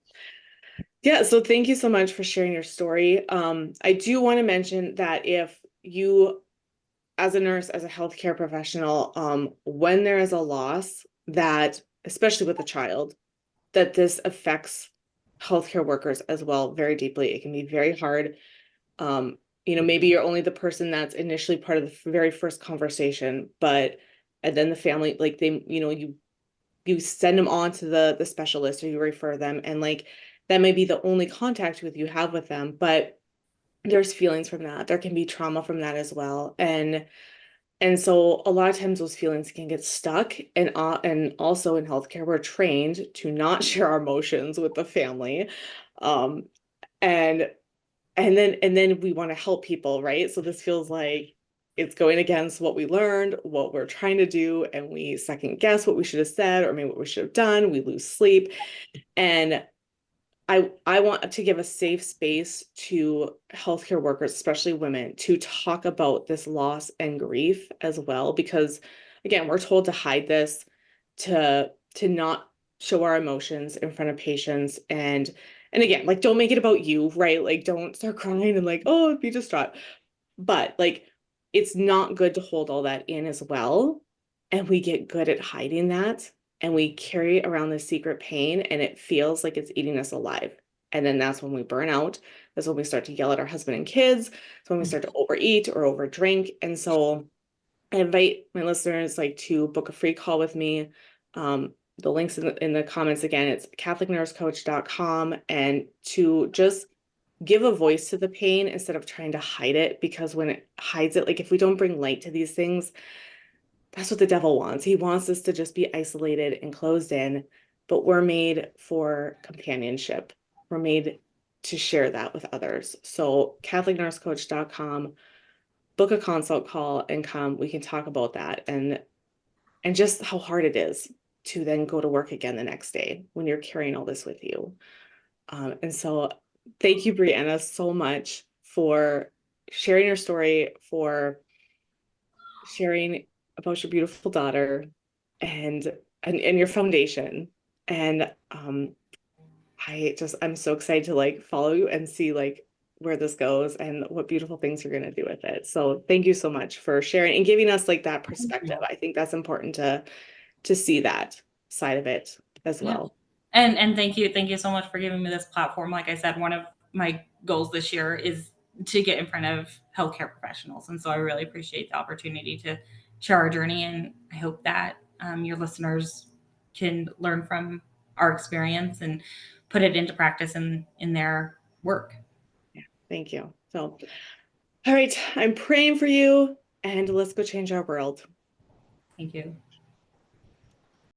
yeah, so thank you so much for sharing your story. I do want to mention that if you, as a nurse, as a healthcare professional, when there is a loss that, especially with a child, that this affects healthcare workers as well very deeply. It can be very hard. Um, maybe you're only the person that's initially part of the very first conversation, but and then the family, like you send them on to the specialist, or you refer them, and like that may be the only contact with you have with them, but there's feelings from that. There can be trauma from that as well. And so a lot of times those feelings can get stuck. And also in healthcare, we're trained to not share our emotions with the family. Um, and and then we want to help people, right? So this feels like it's going against what we learned, what we're trying to do, and we second guess what we should have said, or maybe what we should have done. We lose sleep. And I want to give a safe space to healthcare workers, especially women, to talk about this loss and grief as well, because again, we're told to hide this, to not show our emotions in front of patients, and again, like don't make it about you, right? Like don't start crying and like, oh, be distraught. But like it's not good to hold all that in as well. And we get good at hiding that, and we carry around this secret pain, and it feels like it's eating us alive. And then that's when we burn out. That's when we start to yell at our husband and kids. It's when we start to overeat or overdrink. And so I invite my listeners like to book a free call with me. The links in the comments again, it's catholicnursecoach.com, and to just give a voice to the pain instead of trying to hide it, because when it hides it, like if we don't bring light to these things, that's what the devil wants. He wants us to just be isolated and closed in, but we're made for companionship. We're made to share that with others. So catholicnursecoach.com, book a consult call and come. We can talk about that, and just how hard it is to then go to work again the next day when you're carrying all this with you. And so thank you, Brianna, so much for sharing your story, for sharing about your beautiful daughter, and and your foundation. And I'm so excited to like follow you and see like where this goes and what beautiful things you're going to do with it. So thank you so much for sharing and giving us like that perspective. I think that's important to see that side of it as
Yeah.
well.
And thank you so much for giving me this platform. Like I said, one of my goals this year is to get in front of healthcare professionals, and so I really appreciate the opportunity to share our journey. And I hope that your listeners can learn from our experience and put it into practice in their work.
Yeah, thank you. So, all right, I'm praying for you, and let's go change our world.
Thank you.